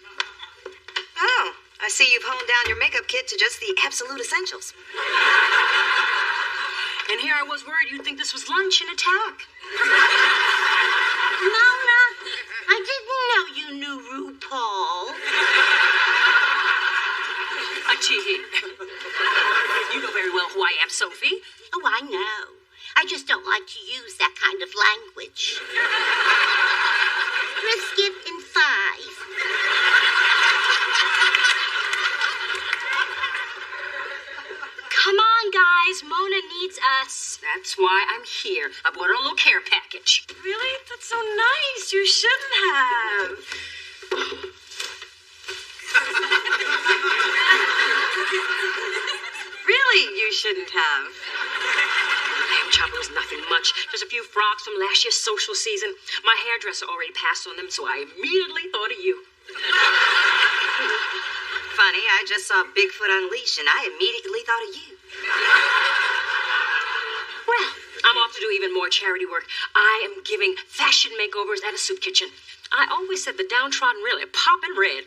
Oh, I see you've honed down your makeup kit to just the absolute essentials. And here I was worried you'd think this was lunch and attack. Mona, I didn't know you knew RuPaul. Gee, you know very well who I am, Sophie. Oh, I know. I just don't like to use that kind of language. Brisket in 5. Come on, guys. Mona needs us. That's why I'm here. I bought her a little care package. Really? That's so nice. You shouldn't have. Really, you shouldn't have. I'm chopper was nothing much. Just a few frocks from last year's social season. My hairdresser already passed on them, so I immediately thought of you. Funny, I just saw Bigfoot Unleashed, and I immediately thought of you. Well, I'm off to do even more charity work. I am giving fashion makeovers at a soup kitchen. I always said the downtrodden really poppin' red.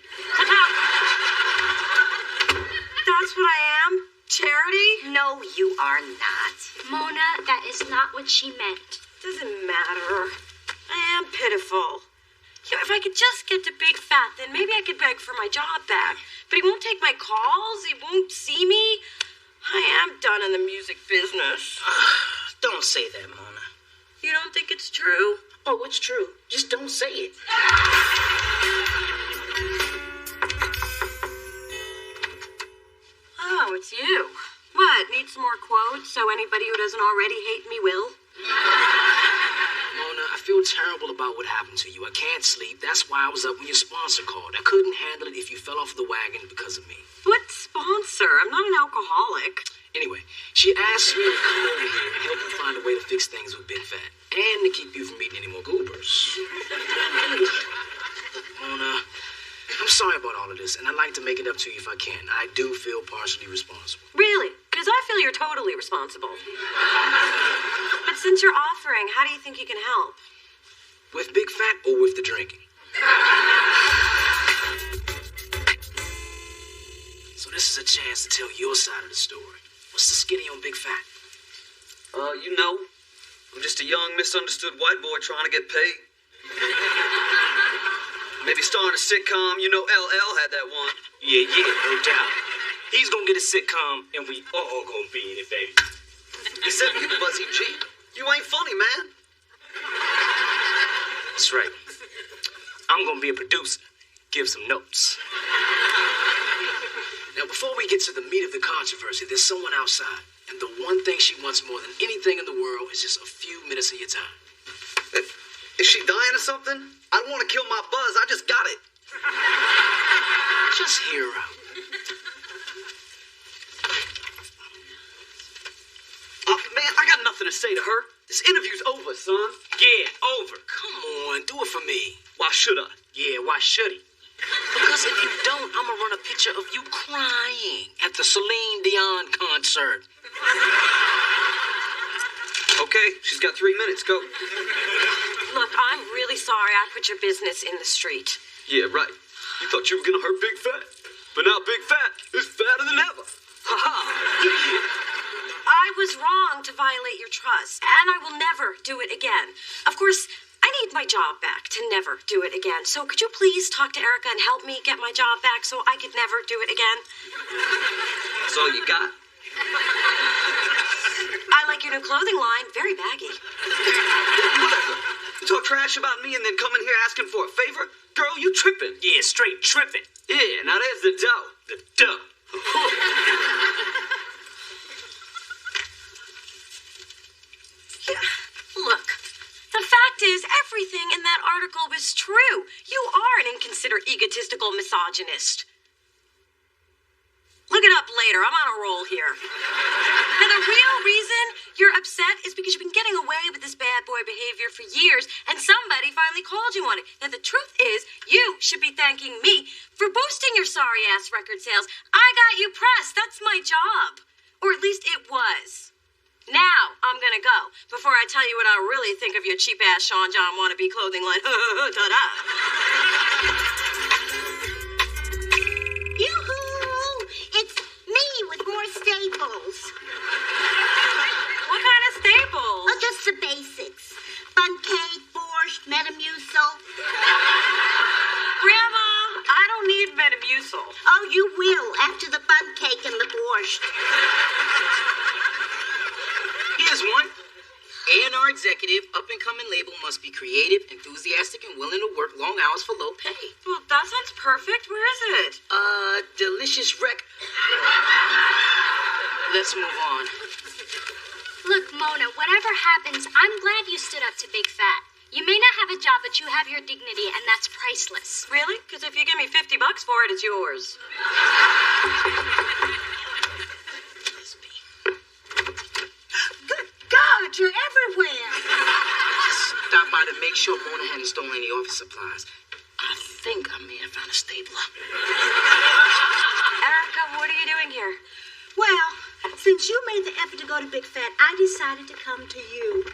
That's what I am? Charity? No, you are not. Mona, that is not what she meant. Doesn't matter. I am pitiful. You know, if I could just get to Big Fat, then maybe I could beg for my job back. But he won't take my calls. He won't see me. I am done in the music business. Don't say that, Mona. You don't think it's true? Oh, it's true. Just don't say it. Oh, it's you. What, need some more quotes so anybody who doesn't already hate me will? Mona, I feel terrible about what happened to you. I can't sleep. That's why I was up when your sponsor called. I couldn't handle it if you fell off the wagon because of me. What sponsor? I'm not an alcoholic. Anyway, she asked me to come over here and help you find a way to fix things with Big Fat. And to keep you from eating any more goobers. Mona, I'm sorry about all of this, and I'd like to make it up to you if I can. I do feel partially responsible. Really? Because I feel you're totally responsible. But since you're offering, how do you think you can help? With Big Fat or with the drinking? So this is a chance to tell your side of the story. What's the skinny on Big Fat? You know, I'm just a young, misunderstood white boy trying to get paid. Maybe starring a sitcom. You know, LL had that one. Yeah, no doubt. He's gonna get a sitcom, and we all gonna be in it, baby. Except you, Buzzy G. You ain't funny, man. That's right. I'm gonna be a producer. Give some notes. Now, before we get to the meat of the controversy, there's someone outside, and the one thing she wants more than anything in the world is just a few minutes of your time. Is she dying or something? I don't want to kill my buzz. I just got it. Just hear her out. Man, I got nothing to say to her. This interview's over, son. Yeah, over. Come on, do it for me. Why should I? Yeah, why should he? Because if you don't, I'm gonna run a picture of you crying at the Celine Dion concert. Okay, she's got 3 minutes. Go. Look, I'm really sorry I put your business in the street. Yeah, right. You thought you were gonna hurt Big Fat, but now Big Fat is fatter than ever. Ha ha! I was wrong to violate your trust, and I will never do it again. Of course, I need my job back to never do it again. So could you please talk to Erica and help me get my job back so I could never do it again? That's all you got? I like your new clothing line. Very baggy. Whatever. You talk trash about me and then come in here asking for a favor? Girl, you tripping. Yeah, straight tripping. Yeah, now there's the dough. The dough. Yeah, look. The fact is, everything in that article was true. You are an inconsiderate, egotistical misogynist. Look it up later. I'm on a roll here. Now, the real reason you're upset is because you've been getting away with this bad boy behavior for years, and somebody finally called you on it. Now, the truth is, you should be thanking me for boosting your sorry-ass record sales. I got you pressed. That's my job. Or at least it was. Now, I'm gonna go, before I tell you what I really think of your cheap-ass Sean John wannabe clothing line. Ta-da! Yoo-hoo! It's me with more staples. What kind of staples? Oh, just the basics. Bun cake, borscht, Metamucil. Grandma, I don't need Metamucil. Oh, you will, after the bun cake and the borscht. Here's one. A&R executive, up-and-coming label must be creative, enthusiastic, and willing to work long hours for low pay. Well, that sounds perfect. Where is it? Delicious Rec. Let's move on. Look, Mona, whatever happens, I'm glad you stood up to Big Fat. You may not have a job, but you have your dignity, and that's priceless. Really? Because if you give me $50 for it, it's yours. God, by to make sure Mona hadn't stolen any office supplies. I think I may have found a stapler. Erica, what are you doing here? Well, since you made the effort to go to Big Fat, I decided to come to you.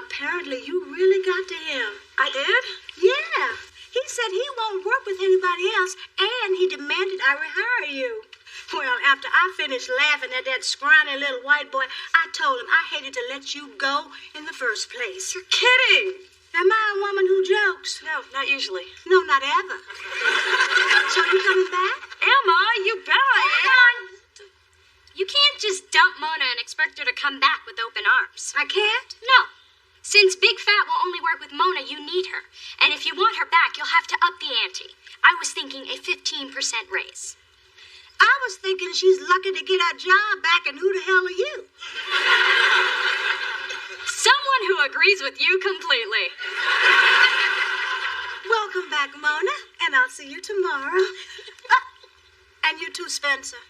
Apparently, you really got to him. I did? Yeah. He said he won't work with anybody else, and he demanded I rehire you. Well, after I finished laughing at that scrawny little white boy, I told him I hated to let you go in the first place. You're kidding. Am I a woman who jokes? No, not usually. No, not ever. So you coming back? Am I? You bet I am. You can't just dump Mona and expect her to come back with open arms. I can't? No. Since Big Fat will only work with Mona, you need her. And if you want her back, you'll have to up the ante. I was thinking a 15% raise. I was thinking she's lucky to get her job back, and who the hell are you? Someone who agrees with you completely. Welcome back, Mona, and I'll see you tomorrow. And you too, Spencer.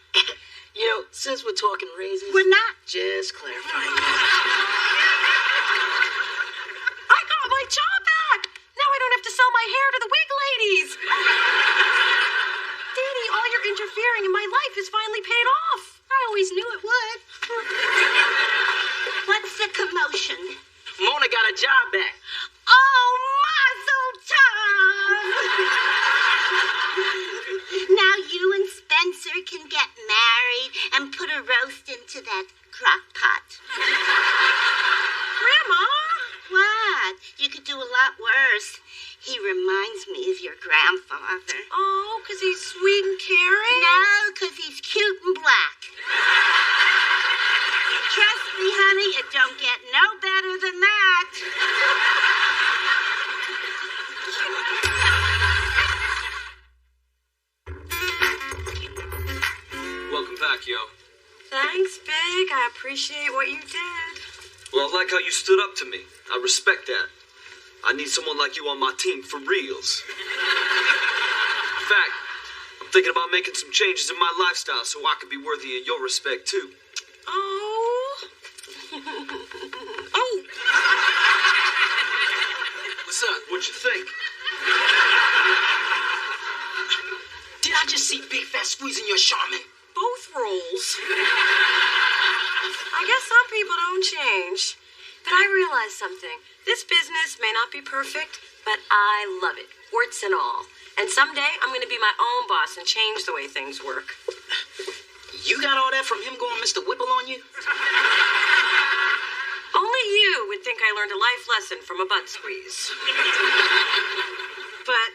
You know, since we're talking raises... We're not. Just clarifying. I got my job back. Now I don't have to sell my hair to the wig ladies. Daddy, all your interfering in my life is finally paid off. I always knew it would. What's the commotion? Mona got a job back. Oh, Mazel tov! Now you and Spencer can get married and put a roast into that crock pot. Grandma? What? You could do a lot worse. He reminds me of your grandfather. Oh, 'cause he's sweet and caring? No, 'cause he's cute and black. Trust me, honey, it don't get no better than that. Welcome back, yo. Thanks, Big. I appreciate what you did. Well, I like how you stood up to me. I respect that. I need someone like you on my team for reals. In fact, I'm thinking about making some changes in my lifestyle so I can be worthy of your respect, too. Oh. Oh. What's up? What'd you think? Did I just see Big Fat squeezing your Charmin? Both roles. I guess some people don't change. But I realized something. This business may not be perfect, but I love it, warts and all. And someday I'm going to be my own boss and change the way things work. You got all that from him going Mr. Whipple on you? Only you would think I learned a life lesson from a butt squeeze. But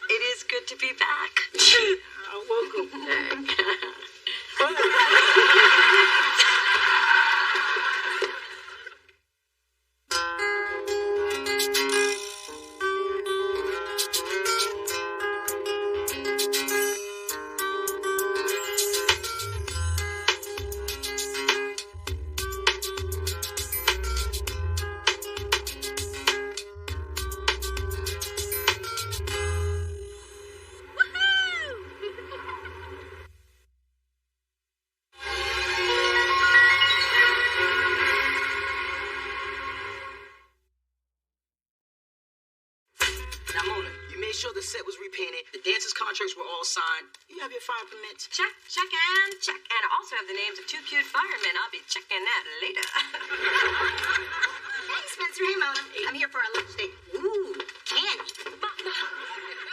it is good to be back. Welcome back. Sure the set was repainted, the dancers' contracts were all signed. You have your fire permits? Check, check, and check. And I also have the names of 2 cute firemen. I'll be checking that later. Hey, Spencer. Hey, Mona. I'm here for our lunch date. Ooh, candy.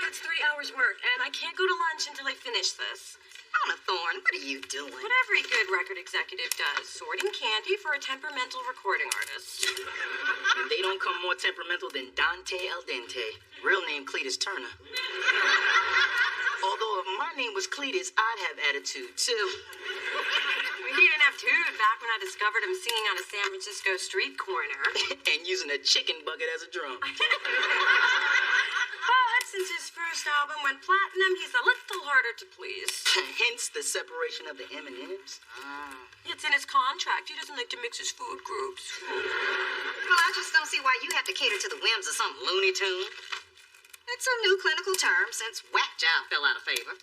That's 3 hours work, and I can't go to lunch until I finish this. Mona Thorne, what are you doing? What every good record executive does, sorting candy for a temperamental recording artist. And they don't come more temperamental than Dante Al Dente, real name Cletus Turner. Although if my name was Cletus, I'd have attitude too. He didn't have tude back when I discovered him singing on a San Francisco street corner. And using a chicken bucket as a drum. But since his first album went platinum, he's a little harder to please. Hence the separation of the M&Ms. It's in his contract. He doesn't like to mix his food groups. Well, I just don't see why you have to cater to the whims of some Looney Tune. It's a new clinical term since Whack Job fell out of favor.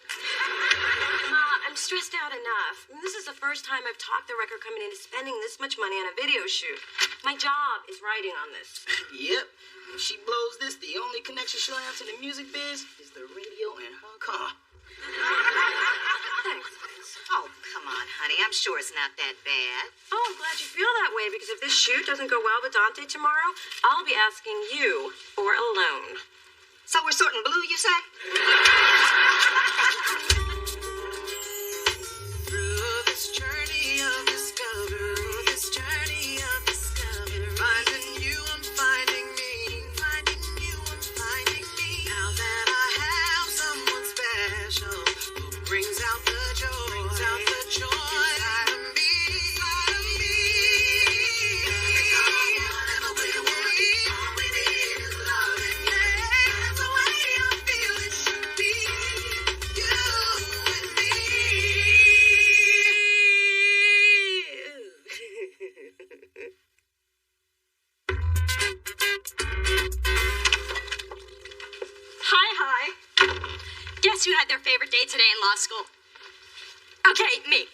Ma, I'm stressed out enough. This is the first time I've talked the record company into spending this much money on a video shoot. My job is writing on this. Yep. If she blows this, the only connection she'll have to the music biz is the radio in her car. Thanks, Liz. Oh, come on, honey. I'm sure it's not that bad. Oh, I'm glad you feel that way, because if this shoot doesn't go well with Dante tomorrow, I'll be asking you for a loan. So we're sorting blue, you say? Through this journey of discovery, finding you, I'm finding me, finding you, I'm finding me. Now that I have someone special who brings out the joy inside of me, Whatever we want, all we need is love, and that's the way I feel it should be. You and me. Hi. Guess who had their favorite day today in law school? Okay, me.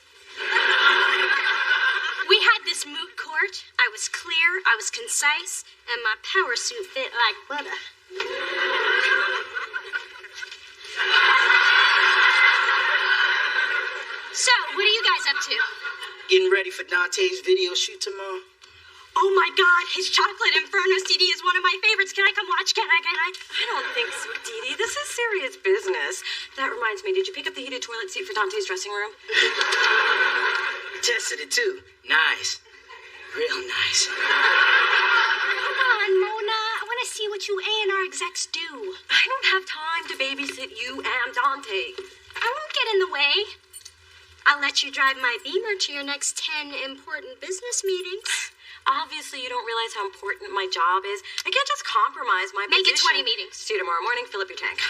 We had this moot court. I was clear, I was concise, and my power suit fit like butter. So, what are you guys up to? Getting ready for Dante's video shoot tomorrow. Oh my God, his Chocolate Inferno CD is one of my favorites. Can I come watch? Can I? I don't think so, Dee Dee. This is serious business. That reminds me, did you pick up the heated toilet seat for Dante's dressing room? Tested it too. Nice. Real nice. Come on, Mona. I want to see what you A&R execs do. I don't have time to babysit you and Dante. I won't get in the way. I'll let you drive my Beamer to your next 10 important business meetings. Obviously, you don't realize how important my job is. I can't just compromise my Make it position. 20 meetings. See you tomorrow morning. Fill up your tank.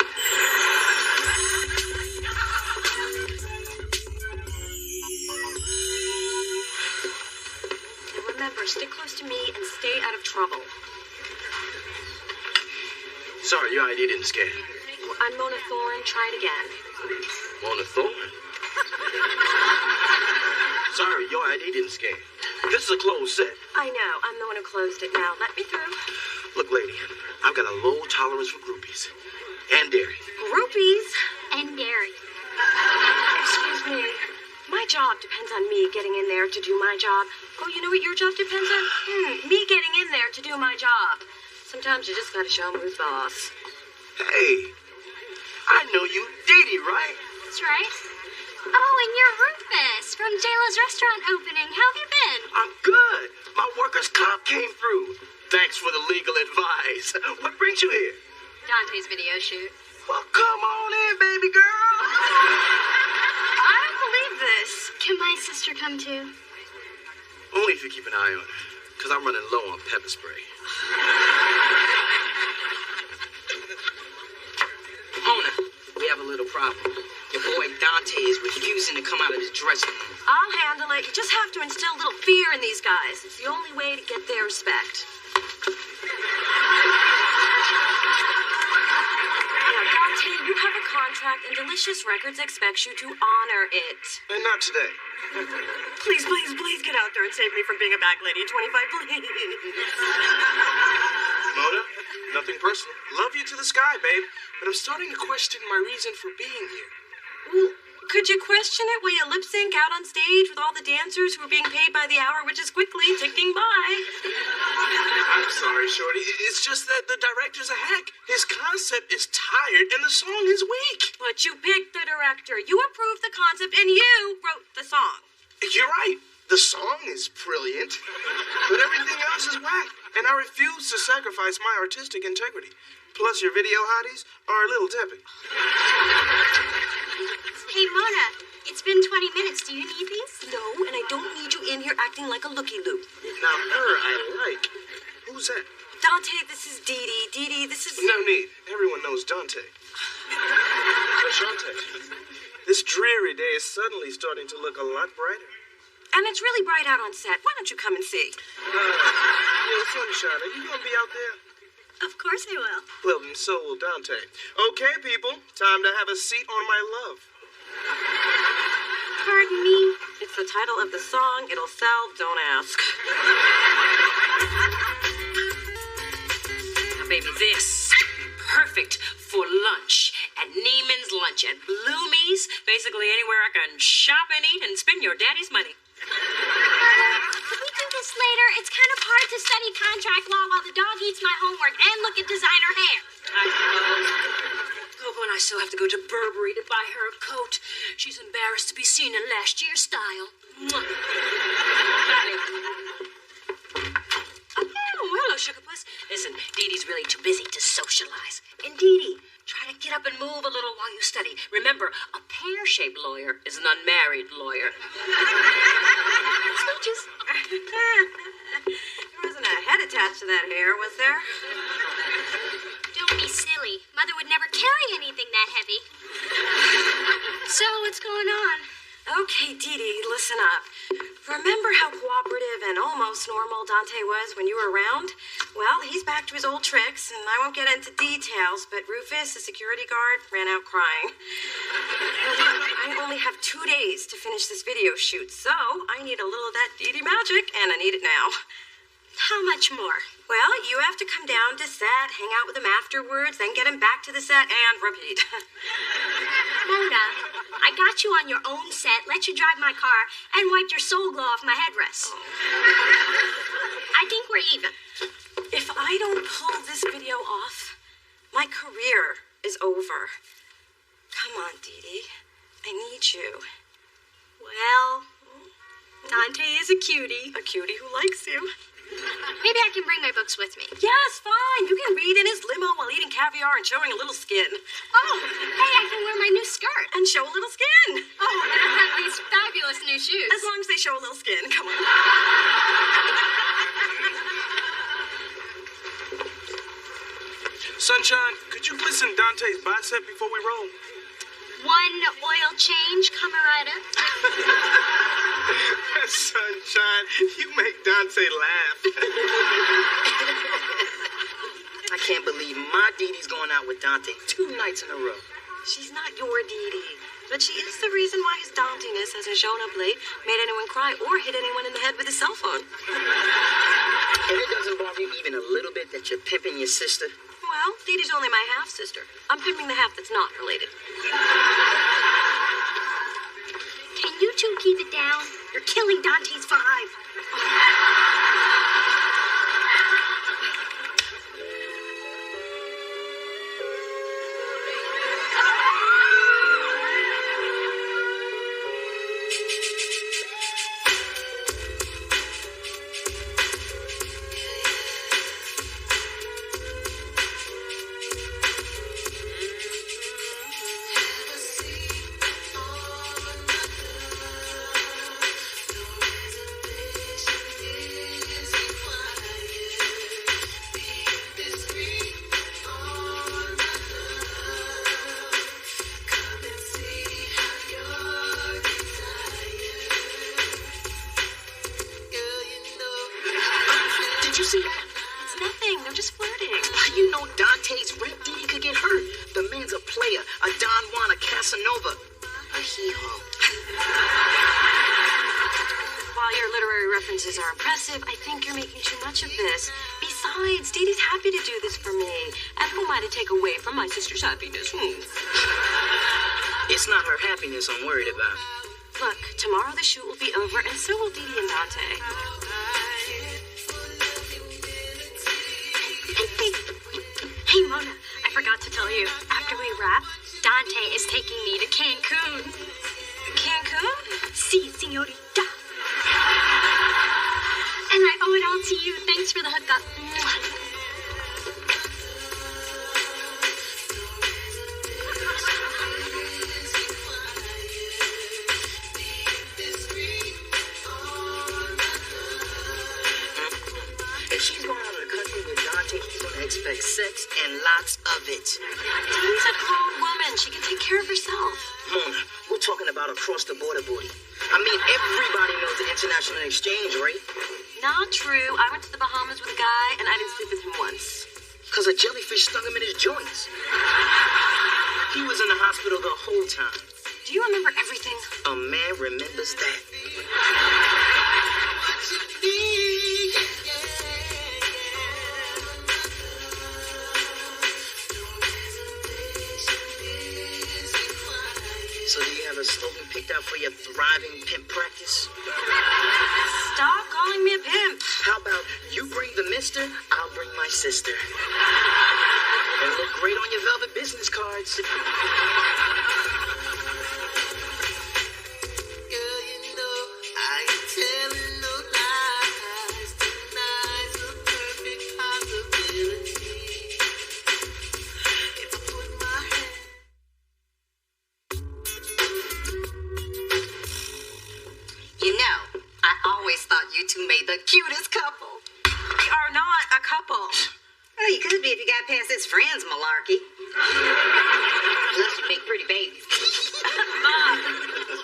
And remember, stick close to me and stay out of trouble. Sorry, your ID didn't scan. I'm Mona Thorne. Try it again. Mona Thorne? Sorry, your ID didn't scan. This is a closed set. I know. I'm the one who closed it now. Let me through. Look, lady, I've got a low tolerance for groupies. And dairy. Groupies? And dairy. Excuse me. My job depends on me getting in there to do my job. Oh, you know what your job depends on? Me getting in there to do my job. Sometimes you just gotta show 'em who's boss. Hey, I know you, Dee Dee, right? That's right. Oh, and you're Rufus from JLo's restaurant opening. How have you been? I'm good. My workers' comp came through. Thanks for the legal advice. What brings you here? Dante's video shoot. Well, come on in, baby girl. I don't believe this. Can my sister come too? Only if you keep an eye on her, because I'm running low on pepper spray. Mona, we have a little problem. Your boy Dante is refusing to come out of his dressing room. I'll handle it. You just have to instill a little fear in these guys. It's the only way to get their respect. Now, Dante, you have a contract, and Delicious Records expects you to honor it. And not today. Please, please, please get out there and save me from being a back lady at 25, please. Mona, nothing personal. Love you to the sky, babe. But I'm starting to question my reason for being here. Well, could you question it while you lip sync out on stage with all the dancers who are being paid by the hour, which is quickly ticking by? I'm sorry, Shorty. It's just that the director's a hack. His concept is tired and the song is weak. But you picked the director. You approved the concept and you wrote the song. You're right. The song is brilliant, but everything else is whack. And I refuse to sacrifice my artistic integrity. Plus, your video hotties are a little tepid. Hey, Mona, it's been 20 minutes. Do you need these? No, and I don't need you in here acting like a looky-loop. Now, her I like. Who's that? Dante, this is Dee Dee. Dee Dee, this is... No need. Everyone knows Dante. Dante, this dreary day is suddenly starting to look a lot brighter. And it's really bright out on set. Why don't you come and see? Yo, Sunshine, are you going to be out there? Of course I will. Well, then so will Dante. Okay, people, time to have a seat on my love. Pardon me? It's the title of the song. It'll sell. Don't ask. Now, baby, baby, this. Perfect for lunch at Neiman's Lunch at Bloomie's. Basically anywhere I can shop and eat and spend your daddy's money. Could we do this later? It's kind of hard to study contract law while the dog eats my homework and look at designer hair. I suppose. Oh, and I still have to go to Burberry to buy her a coat. She's embarrassed to be seen in last year's style. Mwah. Oh, hello, Sugar Puss. Listen, Dee Dee's really too busy to socialize. And Dee Dee, try to get up and move a little while you study. Remember, a pear-shaped lawyer is an unmarried lawyer. Smooches. There wasn't a head attached to that hair, was there? Don't be silly. Mother would never carry anything that heavy. So, what's going on? Okay, Dee Dee, listen up. Remember how cooperative and almost normal Dante was when you were around? Well, he's back to his old tricks, and I won't get into details, but Rufus, the security guard, ran out crying. I only have 2 days to finish this video shoot, so I need a little of that Dee Dee magic, and I need it now. How much more? Well, you have to come down to set, hang out with him afterwards, then get him back to the set, and repeat. Mona, I got you on your own set, let you drive my car, and wiped your soul glow off my headrest. I think we're even. If I don't pull this video off, my career is over. Come on, Dee Dee. I need you. Well, Dante is a cutie. A cutie who likes you. Maybe I can bring my books with me. Yes, fine. You can read in his limo while eating caviar and showing a little skin. Oh, hey, I can wear my new skirt. And show a little skin. Oh, and I have these fabulous new shoes. As long as they show a little skin. Come on. Sunshine, could you glisten Dante's bicep before we roll? One oil change coming right up. Sunshine, you make Dante laugh. I can't believe my Dee Dee's going out with Dante 2 nights in a row. She's not your Dee Dee, but she is the reason why his Dantiness hasn't shown up late, made anyone cry, or hit anyone in the head with his cell phone. And it doesn't bother you even a little bit that you're pimping your sister? Well, Dee Dee's only my half-sister. I'm pimping the half that's not related. Can you two keep it down? You're killing Dante's vibe. Are impressive. I think you're making too much of this. Besides, Dee Dee's happy to do this for me. And who am I to take away from my sister's happiness? It's not her happiness I'm worried about. Look, tomorrow the shoot will be over, and so will Dee Dee and Dante. Hey, Mona, I forgot to tell you. After we wrap, Dante is taking me to Cancun. Cancun? Si, señorita. And I owe it all to you. Thanks for the hookup. If she's going out of the country with Dante, he's going to expect sex and lots of it. Dee's a grown woman. She can take care of herself. Mona, we're talking about across-the-border booty. I mean, everybody knows the international exchange rate. Not true. I went to the Bahamas with a guy, and I didn't sleep with him once. Because a jellyfish stung him in his joints. He was in the hospital the whole time. Do you remember everything? A man remembers that. a slogan picked out for your thriving pimp practice? Stop calling me a pimp. How about you bring the mister, I'll bring my sister. They look great on your velvet business cards. Girl, you know I ain't telling no lies. Tonight's a perfect possibility. If I put my hand. You know, I always thought you two made the cutest couple. We are not a couple. Well, you could be if you got past his friends, malarkey. Plus, you make pretty babies. Mom,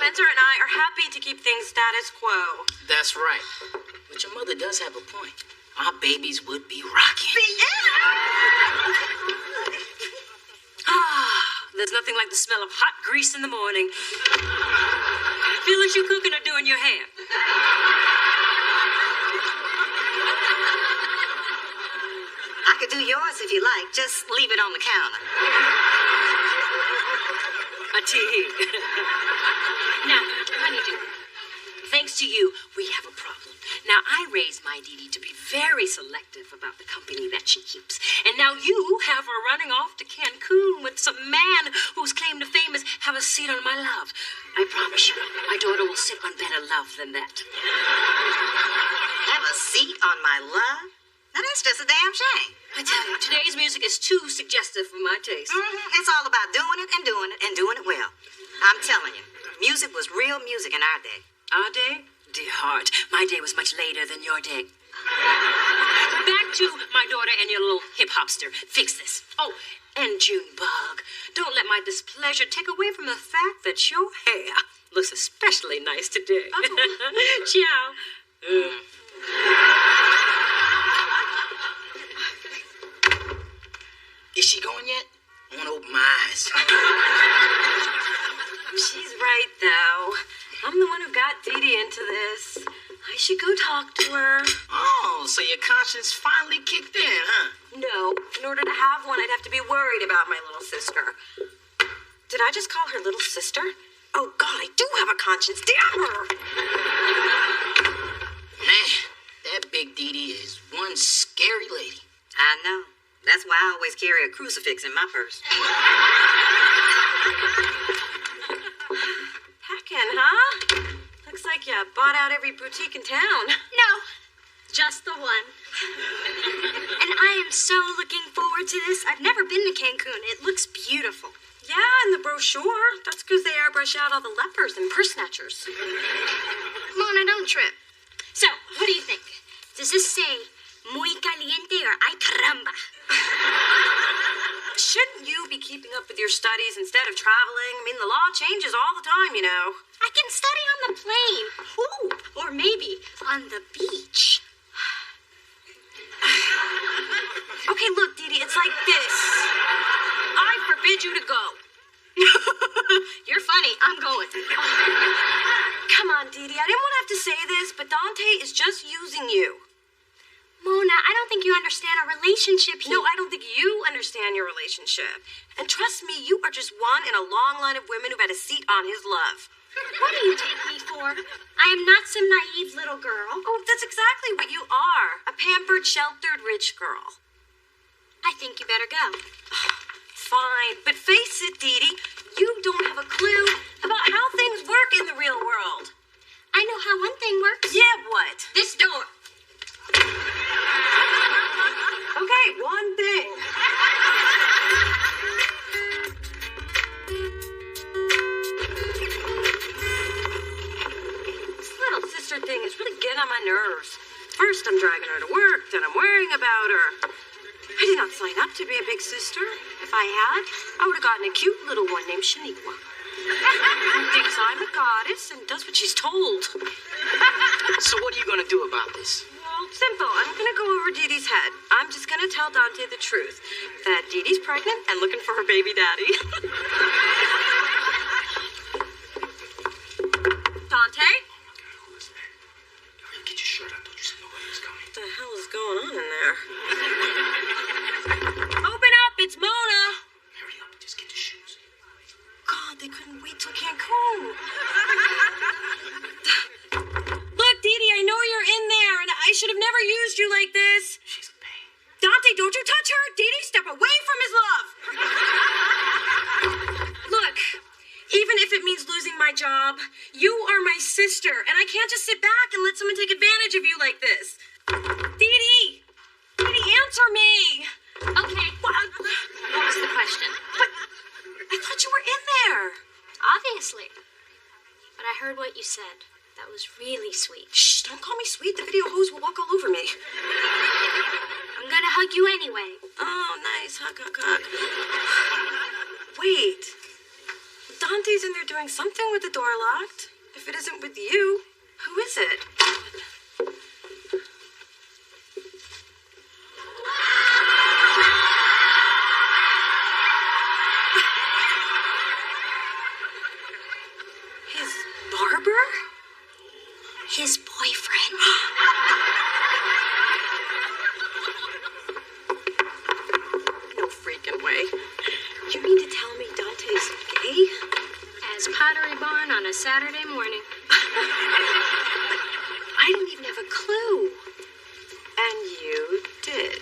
Spencer and I are happy to keep things status quo. That's right. But your mother does have a point. Our babies would be rocking. There's nothing like the smell of hot grease in the morning. Feel like you cooking or doing your hair. I could do yours if you like. Just leave it on the counter. A tea. Now, honeydew, thanks to you, we have a problem. Now, I raised my Dee Dee to be very selective about the company that she keeps. And now you have her running off to Cancun with some man whose claim to fame is have a seat on my love. I promise you, my daughter will sip on better love than that. Have a seat on my love? Now, that's just a damn shame. I tell you, today's music is too suggestive for my taste. It's all about doing it and doing it and doing it well. I'm telling you, music was real music in our day. Our day? Dear heart, my day was much later than your day. Back to my daughter and your little hip-hopster. Fix this. Oh, and Junebug, don't let my displeasure take away from the fact that your hair looks especially nice today. Ciao. Is she going yet? I want to open my eyes. She's right, though. I'm the one who got Dee Dee into this. I should go talk to her. Oh, so your conscience finally kicked in, huh? No. In order to have one, I'd have to be worried about my little sister. Did I just call her little sister? Oh, God, I do have a conscience. Damn her! Man, that big Dee Dee is one scary lady. I know. That's why I always carry a crucifix in my purse. Packin', huh? Looks like you bought out every boutique in town. No, just the one. And I am so looking forward to this. I've never been to Cancun. It looks beautiful. Yeah, in the brochure. That's because they airbrush out all the lepers and purse snatchers. Mona, don't trip. So, what do you think? Does this say muy caliente or ay caramba? Shouldn't you be keeping up with your studies instead of traveling? I mean, the law changes all the time, you know. I can study on the plane. Ooh, or maybe on the beach. Okay, look, Dee Dee, it's like this. I forbid you to go. You're funny. I'm going. Come on, Dee Dee. I didn't want to have to say this, but Dante is just using you. Mona, I don't think you understand our relationship. No, I don't think you understand your relationship. And trust me, you are just one in a long line of women who've had a seat on his love. What do you take me for? I am not some naive little girl. Oh, that's exactly what you are. A pampered, sheltered, rich girl. I think you better go. Fine, but face it, Dee Dee, you don't have a clue about how things work in the real world. I know how one thing works. Yeah, what? This door. Okay, one thing. This little sister thing is really getting on my nerves. First, I'm dragging her to work, then I'm worrying about her. I did not sign up to be a big sister. If I had, I would have gotten a cute little one named Shaniqua. Who thinks I'm a goddess and does what she's told. So what are you going to do about this? Well, simple. I'm going to go over Dee Dee's head. I'm just going to tell Dante the truth. That Dee Dee's pregnant and looking for her baby daddy. Dante? Get your shirt on. Don't you say nobody was coming. What the hell is going on in there? Open up. It's Mona. Hurry up. Just get your shoes. God, they couldn't wait till Cancun. doing my job. You are my sister, and I can't just sit back and let someone take advantage of you like this. Dee Dee! Dee Dee, answer me! Okay. What was the question? But I thought you were in there. Obviously. But I heard what you said. That was really sweet. Shh, don't call me sweet. The video hose will walk all over me. I'm gonna hug you anyway. Oh, nice. Hug, hug, hug. Wait. Dante's in there doing something with the door locked. If it isn't with you, who is it? His barber? His boyfriend. No freaking way. You mean to tell me Dante's gay? As Pottery Barn on a Saturday morning. I didn't even have a clue. And you did.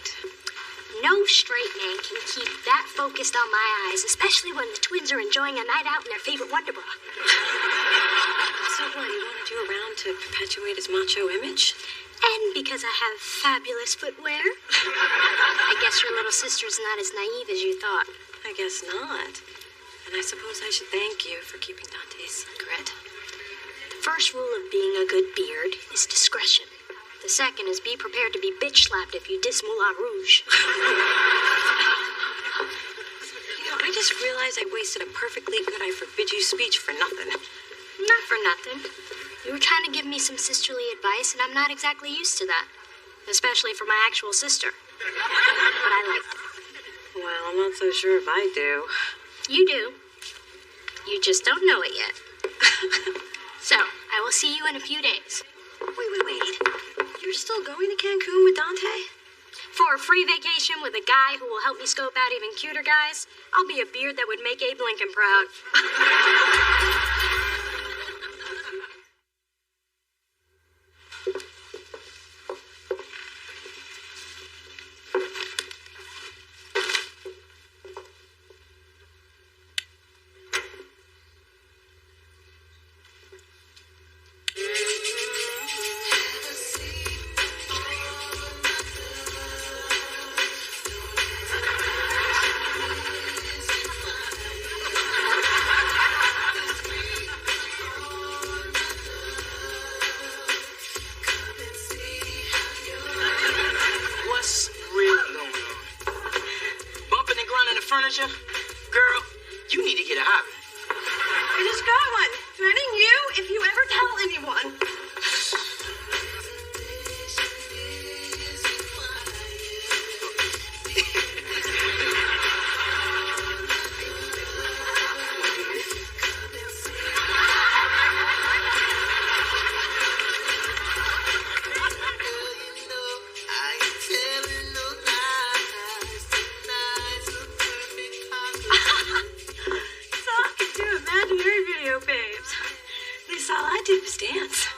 No straight man can keep that focused on my eyes, especially when the twins are enjoying a night out in their favorite Wonder Bra. So what, he wanted you around to perpetuate his macho image? And because I have fabulous footwear. I guess your little sister's not as naive as you thought. I guess not. And I suppose I should thank you for keeping Dante's secret. The first rule of being a good beard is discretion. The second is be prepared to be bitch slapped if you diss Moulin Rouge. You know, I just realized I wasted a perfectly good I forbid you speech for nothing. Not for nothing. You were trying to give me some sisterly advice, and I'm not exactly used to that. Especially for my actual sister. But I liked it. Well, I'm not so sure if I do. You do. You just don't know it yet. So, I will see you in a few days. Wait. You're still going to Cancun with Dante? For a free vacation with a guy who will help me scope out even cuter guys, I'll be a beard that would make Abe Lincoln proud. Furniture? Girl, you need to get a hobby. I just got one. Threatening you if you ever tell anyone. All I did was dance.